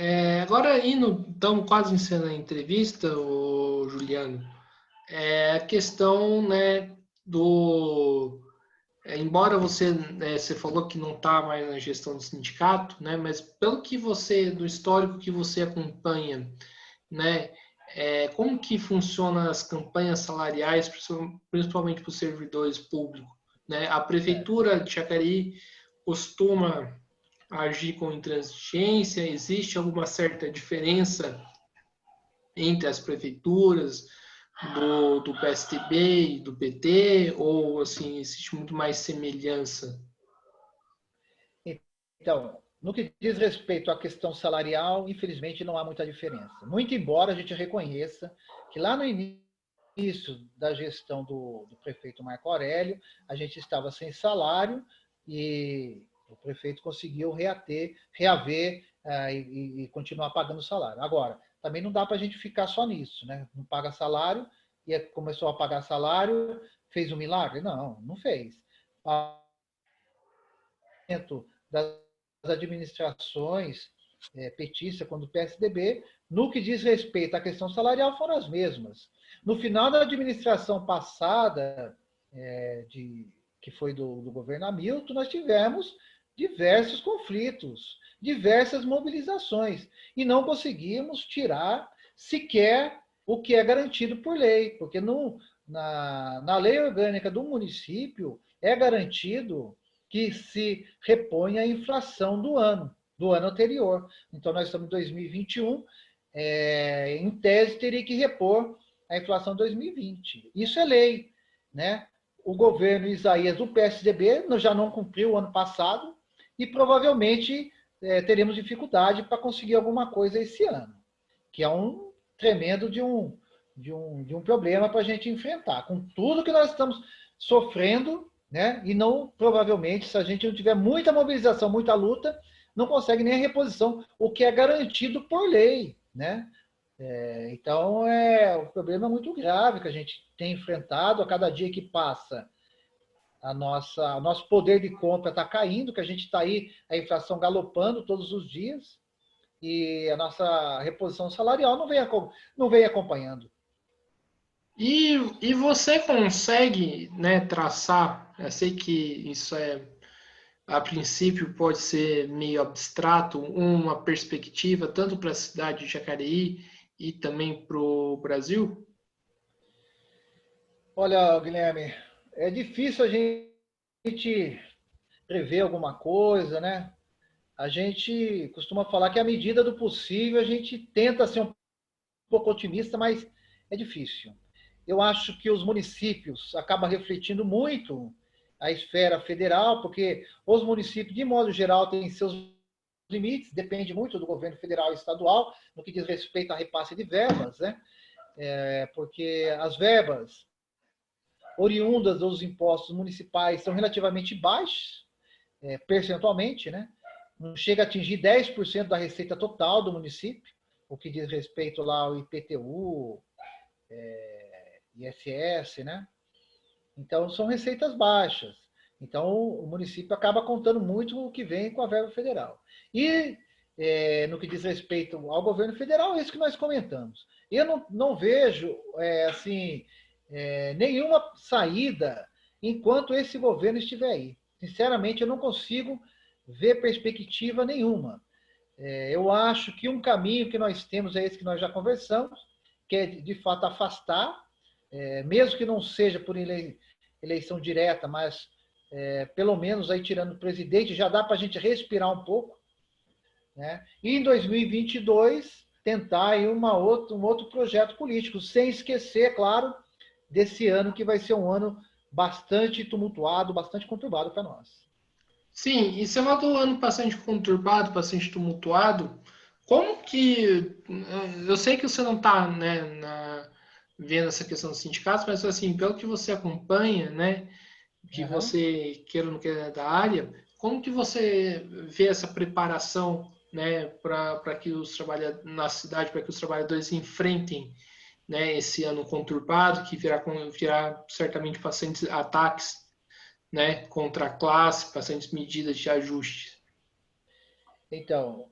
agora indo, estamos quase encerrando a entrevista, o Juliano, a questão, né, embora você falou que não está mais na gestão do sindicato, né, mas pelo que do histórico que você acompanha, né, como que funcionam as campanhas salariais, principalmente para os servidores públicos, né? A prefeitura de Jacareí costuma agir com intransigência? Existe alguma certa diferença entre as prefeituras do PSDB e do PT? Ou, assim, existe muito mais semelhança? Então, no que diz respeito à questão salarial, infelizmente não há muita diferença. Muito embora a gente reconheça que lá no início da gestão do prefeito Marco Aurélio, a gente estava sem salário e o prefeito conseguiu reaver e continuar pagando salário. Agora, também não dá para a gente ficar só nisso, né? Não paga salário e começou a pagar salário, fez um milagre? Não, não fez. Das administrações petistas quando o PSDB, no que diz respeito à questão salarial, foram as mesmas. No final da administração passada, que foi do governo Hamilton, nós tivemos diversos conflitos, diversas mobilizações, e não conseguimos tirar sequer o que é garantido por lei, porque na lei orgânica do município é garantido que se reponha a inflação do ano anterior. Então, nós estamos em 2021, em tese, teria que repor a inflação de 2020. Isso é lei, né? O governo Isaías do PSDB já não cumpriu o ano passado e provavelmente teremos dificuldade para conseguir alguma coisa esse ano, que é um tremendo de um problema para a gente enfrentar. Com tudo que nós estamos sofrendo, né? E não, provavelmente, se a gente não tiver muita mobilização, muita luta, não consegue nem a reposição, o que é garantido por lei, né? Então, o problema é muito grave que a gente tem enfrentado a cada dia que passa. O nosso poder de compra está caindo, que a gente está aí, a inflação galopando todos os dias, e a nossa reposição salarial não vem acompanhando. E você consegue, né, traçar? Eu sei que isso a princípio pode ser meio abstrato, uma perspectiva tanto para a cidade de Jacareí e também para o Brasil? Olha, Guilherme, é difícil a gente prever alguma coisa, né? a gente costuma falar que à medida do possível a gente tenta ser um pouco otimista, mas é difícil. Eu acho que os municípios acabam refletindo muito a esfera federal, porque os municípios, de modo geral, têm seus limites, depende muito do governo federal e estadual, no que diz respeito a repasse de verbas, né? Porque as verbas oriundas dos impostos municipais são relativamente baixas, percentualmente, né? Não chega a atingir 10% da receita total do município, o que diz respeito lá ao IPTU, ISS, né? Então, são receitas baixas. Então, o município acaba contando muito o que vem com a verba federal. E, no que diz respeito ao governo federal, é isso que nós comentamos. Eu não vejo, assim, nenhuma saída enquanto esse governo estiver aí. Sinceramente, eu não consigo ver perspectiva nenhuma. Eu acho que um caminho que nós temos é esse que nós já conversamos, que é, de fato, afastar, mesmo que não seja por eleição direta, mas pelo menos aí tirando o presidente, já dá para a gente respirar um pouco, né? E em 2022 tentar aí um outro projeto político, sem esquecer, claro, desse ano que vai ser um ano bastante tumultuado, bastante conturbado para nós. Sim, e você falou do ano bastante conturbado, bastante tumultuado. Como que. Eu sei que você não está, né, vendo essa questão dos sindicatos, mas assim, pelo que você acompanha, né, que Uhum. você queira ou não queira da área, como que você vê essa preparação, né, para que os trabalhadores na cidade, para que os trabalhadores enfrentem, né, esse ano conturbado, que virá certamente bastantes ataques, né, contra a classe, bastantes medidas de ajuste? Então,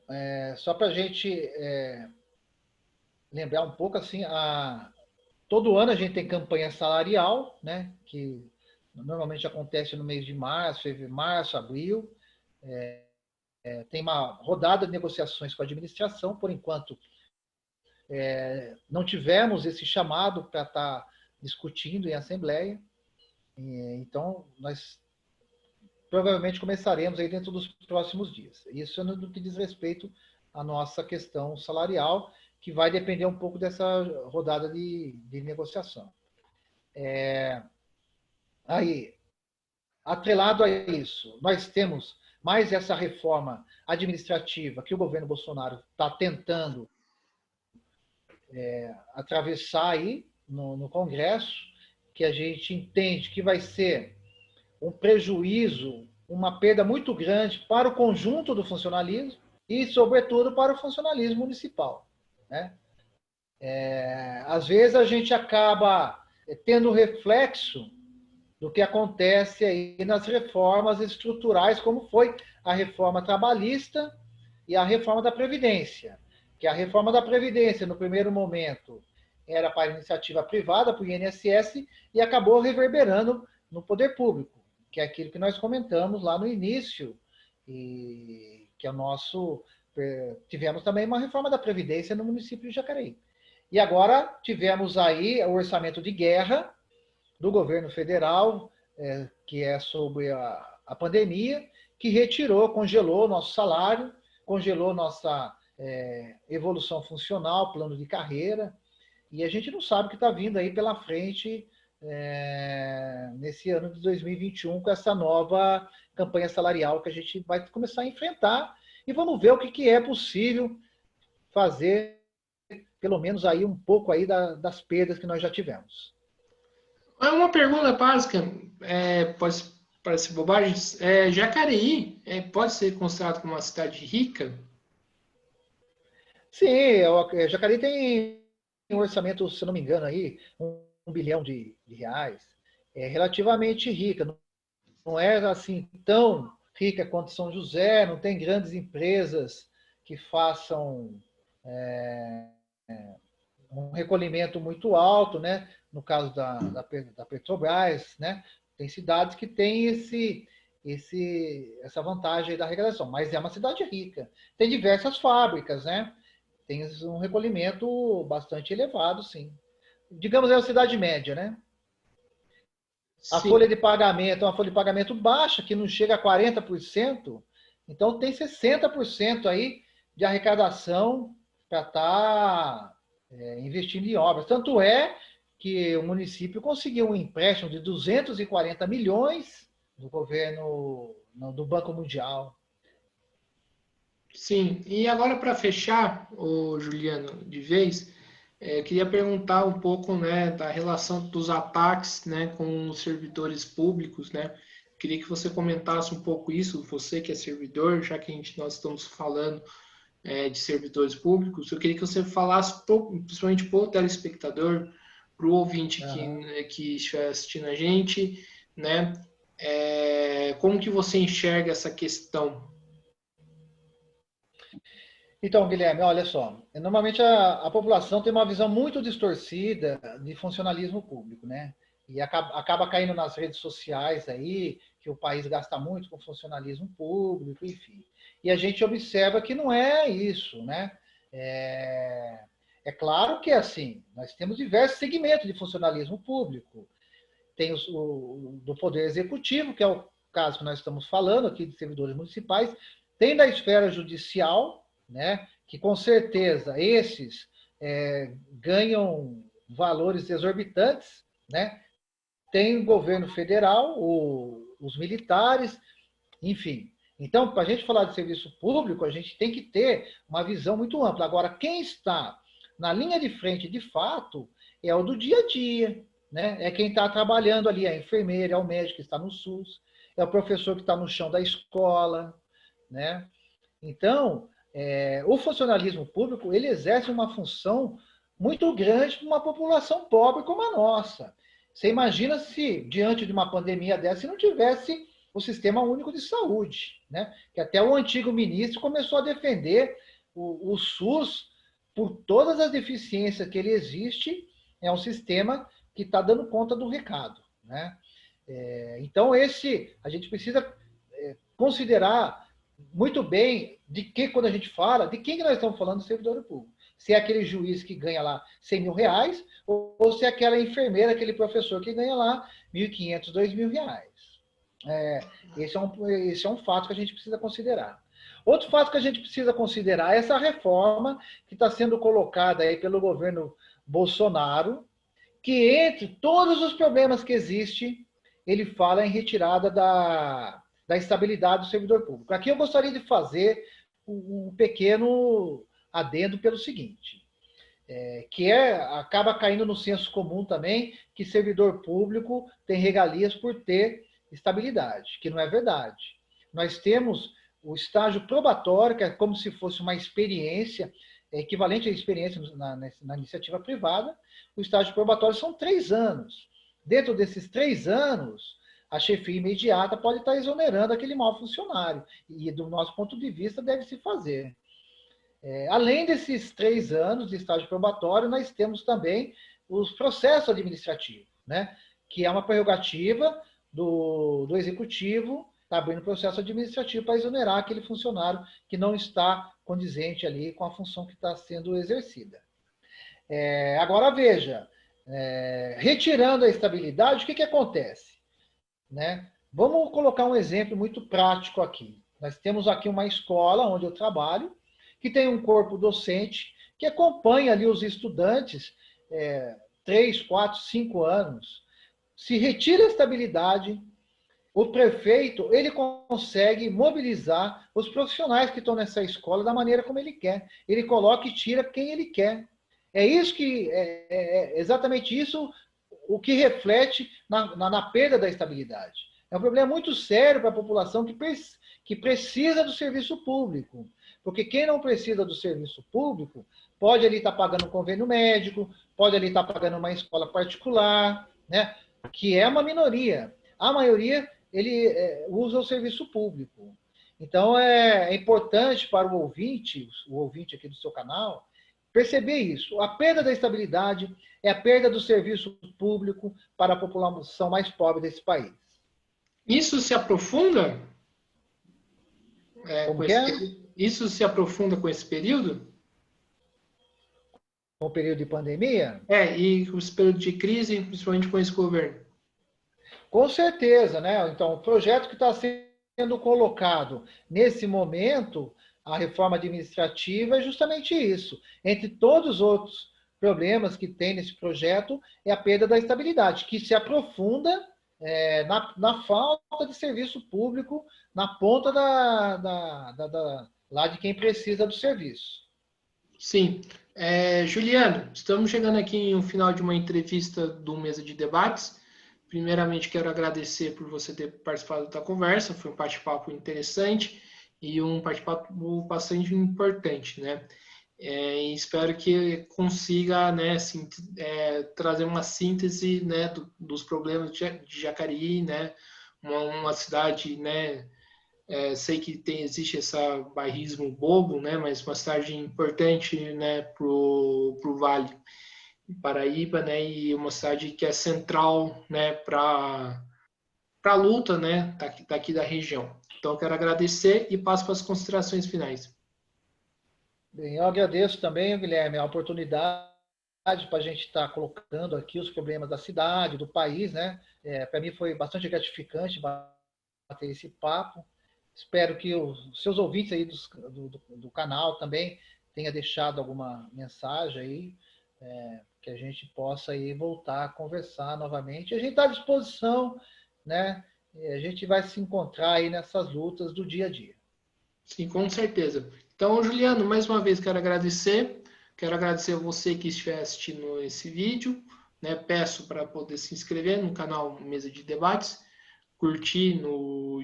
só para a gente lembrar um pouco, assim, todo ano a gente tem campanha salarial, né, que normalmente acontece no mês de março, abril. Tem uma rodada de negociações com a administração, por enquanto não tivemos esse chamado para estar discutindo em assembleia, então nós provavelmente começaremos aí dentro dos próximos dias. Isso no que diz respeito à nossa questão salarial, que vai depender um pouco dessa rodada de negociação. Aí, atrelado a isso, nós temos mais essa reforma administrativa que o governo Bolsonaro está tentando atravessar aí no Congresso, que a gente entende que vai ser um prejuízo, uma perda muito grande para o conjunto do funcionalismo e, sobretudo, para o funcionalismo municipal, né? Às vezes a gente acaba tendo reflexo do que acontece aí nas reformas estruturais, como foi a reforma trabalhista e a reforma da Previdência. Que a reforma da Previdência, no primeiro momento, era para iniciativa privada, para o INSS, e acabou reverberando no poder público, que é aquilo que nós comentamos lá no início, e que é o nosso. Tivemos também uma reforma da Previdência no município de Jacareí. E agora tivemos aí o orçamento de guerra do governo federal, que é sobre a pandemia, que retirou, congelou nosso salário, congelou nossa evolução funcional, plano de carreira, e a gente não sabe o que está vindo aí pela frente nesse ano de 2021 com essa nova campanha salarial que a gente vai começar a enfrentar, e vamos ver o que é possível fazer, pelo menos aí um pouco aí das perdas que nós já tivemos. É uma pergunta básica, pode parecer bobagem. Jacareí pode ser considerado como uma cidade rica? Sim, Jacareí tem um orçamento, se não me engano, aí, 1 bilhão de reais. É relativamente rica, não é assim tão rica quanto São José, não tem grandes empresas que façam um recolhimento muito alto, né? No caso da Petrobras, né? Tem cidades que têm essa vantagem da arrecadação, mas é uma cidade rica. Tem diversas fábricas, né? Tem um recolhimento bastante elevado, sim. Digamos, é uma cidade média, né? A Sim. folha de pagamento é uma folha de pagamento baixa, que não chega a 40%, Então, tem 60% aí de arrecadação para estar investindo em obras. Tanto é que o município conseguiu um empréstimo de 240 milhões do governo, do Banco Mundial. Sim, e agora para fechar, o Juliano, de vez, eu queria perguntar um pouco, né, da relação dos ataques, né, com os servidores públicos, né? Queria que você comentasse um pouco isso, você que é servidor, já que nós estamos falando de servidores públicos, eu queria que você falasse, principalmente para o telespectador, para o ouvinte Uhum. que estiver assistindo a gente, né, como que você enxerga essa questão? Então, Guilherme, olha só. Normalmente a população tem uma visão muito distorcida de funcionalismo público, né? E acaba caindo nas redes sociais aí, que o país gasta muito com funcionalismo público, enfim. E a gente observa que não é isso, né? É, é claro que, assim, nós temos diversos segmentos de funcionalismo público. Tem do Poder Executivo, que é o caso que nós estamos falando aqui de servidores municipais, tem da esfera judicial, né, que com certeza esses ganham valores exorbitantes, né? Tem o governo federal, os militares, enfim. Então, para a gente falar de serviço público, a gente tem que ter uma visão muito ampla. Agora, quem está na linha de frente, de fato, é o do dia a dia, né? É quem está trabalhando ali, é a enfermeira, é o médico que está no SUS, é o professor que está no chão da escola, né? Então, o funcionalismo público, ele exerce uma função muito grande para uma população pobre como a nossa. Você imagina se, diante de uma pandemia dessa, se não tivesse o Sistema Único de Saúde, né? Que até o antigo ministro começou a defender o SUS por todas as deficiências que ele existe, é um sistema que está dando conta do recado, né? Então, a gente precisa considerar muito bem de que, quando a gente fala, de quem que nós estamos falando do servidor público. Se é aquele juiz que ganha lá 100 mil reais, ou se é aquela enfermeira, aquele professor que ganha lá 1.500, 2.000 reais. Esse é um fato que a gente precisa considerar. Outro fato que a gente precisa considerar é essa reforma que está sendo colocada aí pelo governo Bolsonaro, que entre todos os problemas que existem, ele fala em retirada da estabilidade do servidor público. Aqui eu gostaria de fazer um pequeno adendo pelo seguinte, acaba caindo no senso comum também que servidor público tem regalias por ter estabilidade, que não é verdade. Nós temos o estágio probatório, que é como se fosse uma experiência, equivalente à experiência na iniciativa privada. O estágio probatório são 3 anos. Dentro desses 3 anos, a chefia imediata pode estar exonerando aquele mau funcionário. E, do nosso ponto de vista, deve se fazer. Além desses 3 anos de estágio probatório, nós temos também os processos administrativos, né? Que é uma prerrogativa do executivo, está abrindo processo administrativo para exonerar aquele funcionário que não está condizente ali com a função que está sendo exercida. Agora, veja, retirando a estabilidade, o que acontece? Né? Vamos colocar um exemplo muito prático aqui. Nós temos aqui uma escola onde eu trabalho, que tem um corpo docente que acompanha ali os estudantes 3, 4, 5 anos. Se retira a estabilidade, o prefeito ele consegue mobilizar os profissionais que estão nessa escola da maneira como ele quer. Ele coloca e tira quem ele quer. É isso que exatamente isso o que reflete na perda da estabilidade. É um problema muito sério para a população que precisa do serviço público. Porque quem não precisa do serviço público pode ali estar pagando um convênio médico, pode ali estar pagando uma escola particular, né? Que é uma minoria. A maioria ele usa o serviço público. Então é importante para o ouvinte aqui do seu canal, perceber isso. A perda da estabilidade é a perda do serviço público para a população mais pobre desse país. Isso se aprofunda Como que é? Isso se aprofunda com esse período? Com o período de pandemia? E com esse período de crise, principalmente com esse governo. Com certeza, né? Então, o projeto que está sendo sendo colocado nesse momento, a reforma administrativa é justamente isso. Entre todos os outros problemas que tem nesse projeto, é a perda da estabilidade, que se aprofunda na falta de serviço público na ponta lá de quem precisa do serviço. Sim. Juliano, estamos chegando aqui no final de uma entrevista do Mesa de Debates. Primeiramente, quero agradecer por você ter participado da conversa. Foi um bate-papo interessante e um bate-papo bastante importante, né? Espero que consiga, né, assim, trazer uma síntese, né, dos problemas de Jacareí, né? Uma cidade, né? Sei que existe esse bairrismo bobo, né? Mas uma cidade importante, né, pro Vale Paraíba, né, e uma cidade que é central, né, para a luta, né, daqui da região. Então, quero agradecer e passo para as considerações finais. Bem, eu agradeço também, Guilherme, a oportunidade para a gente estar colocando aqui os problemas da cidade, do país, né? Para mim foi bastante gratificante bater esse papo. Espero que os seus ouvintes aí do canal também tenha deixado alguma mensagem aí, que a gente possa aí voltar a conversar novamente. A gente está à disposição, né? A gente vai se encontrar aí nessas lutas do dia a dia. Sim, com certeza. Então, Juliano, mais uma vez quero agradecer. Quero agradecer a você que estiver assistindo esse vídeo. Né? Peço para poder se inscrever no canal Mesa de Debates, curtir no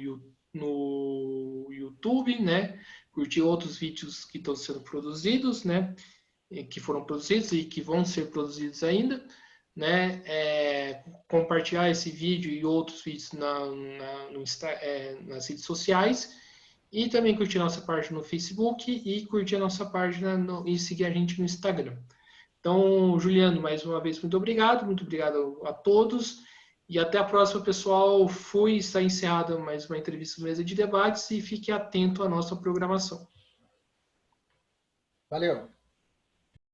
YouTube, né? Curtir outros vídeos que estão sendo produzidos, né? Que foram produzidos e que vão ser produzidos ainda, né? Compartilhar esse vídeo e outros vídeos nas redes sociais e também curtir nossa página no Facebook e curtir a nossa página e seguir a gente no Instagram. Então, Juliano, mais uma vez, muito obrigado a todos e até a próxima, pessoal. Está encerrada mais uma entrevista Mesa de Debates e fique atento à nossa programação. Valeu!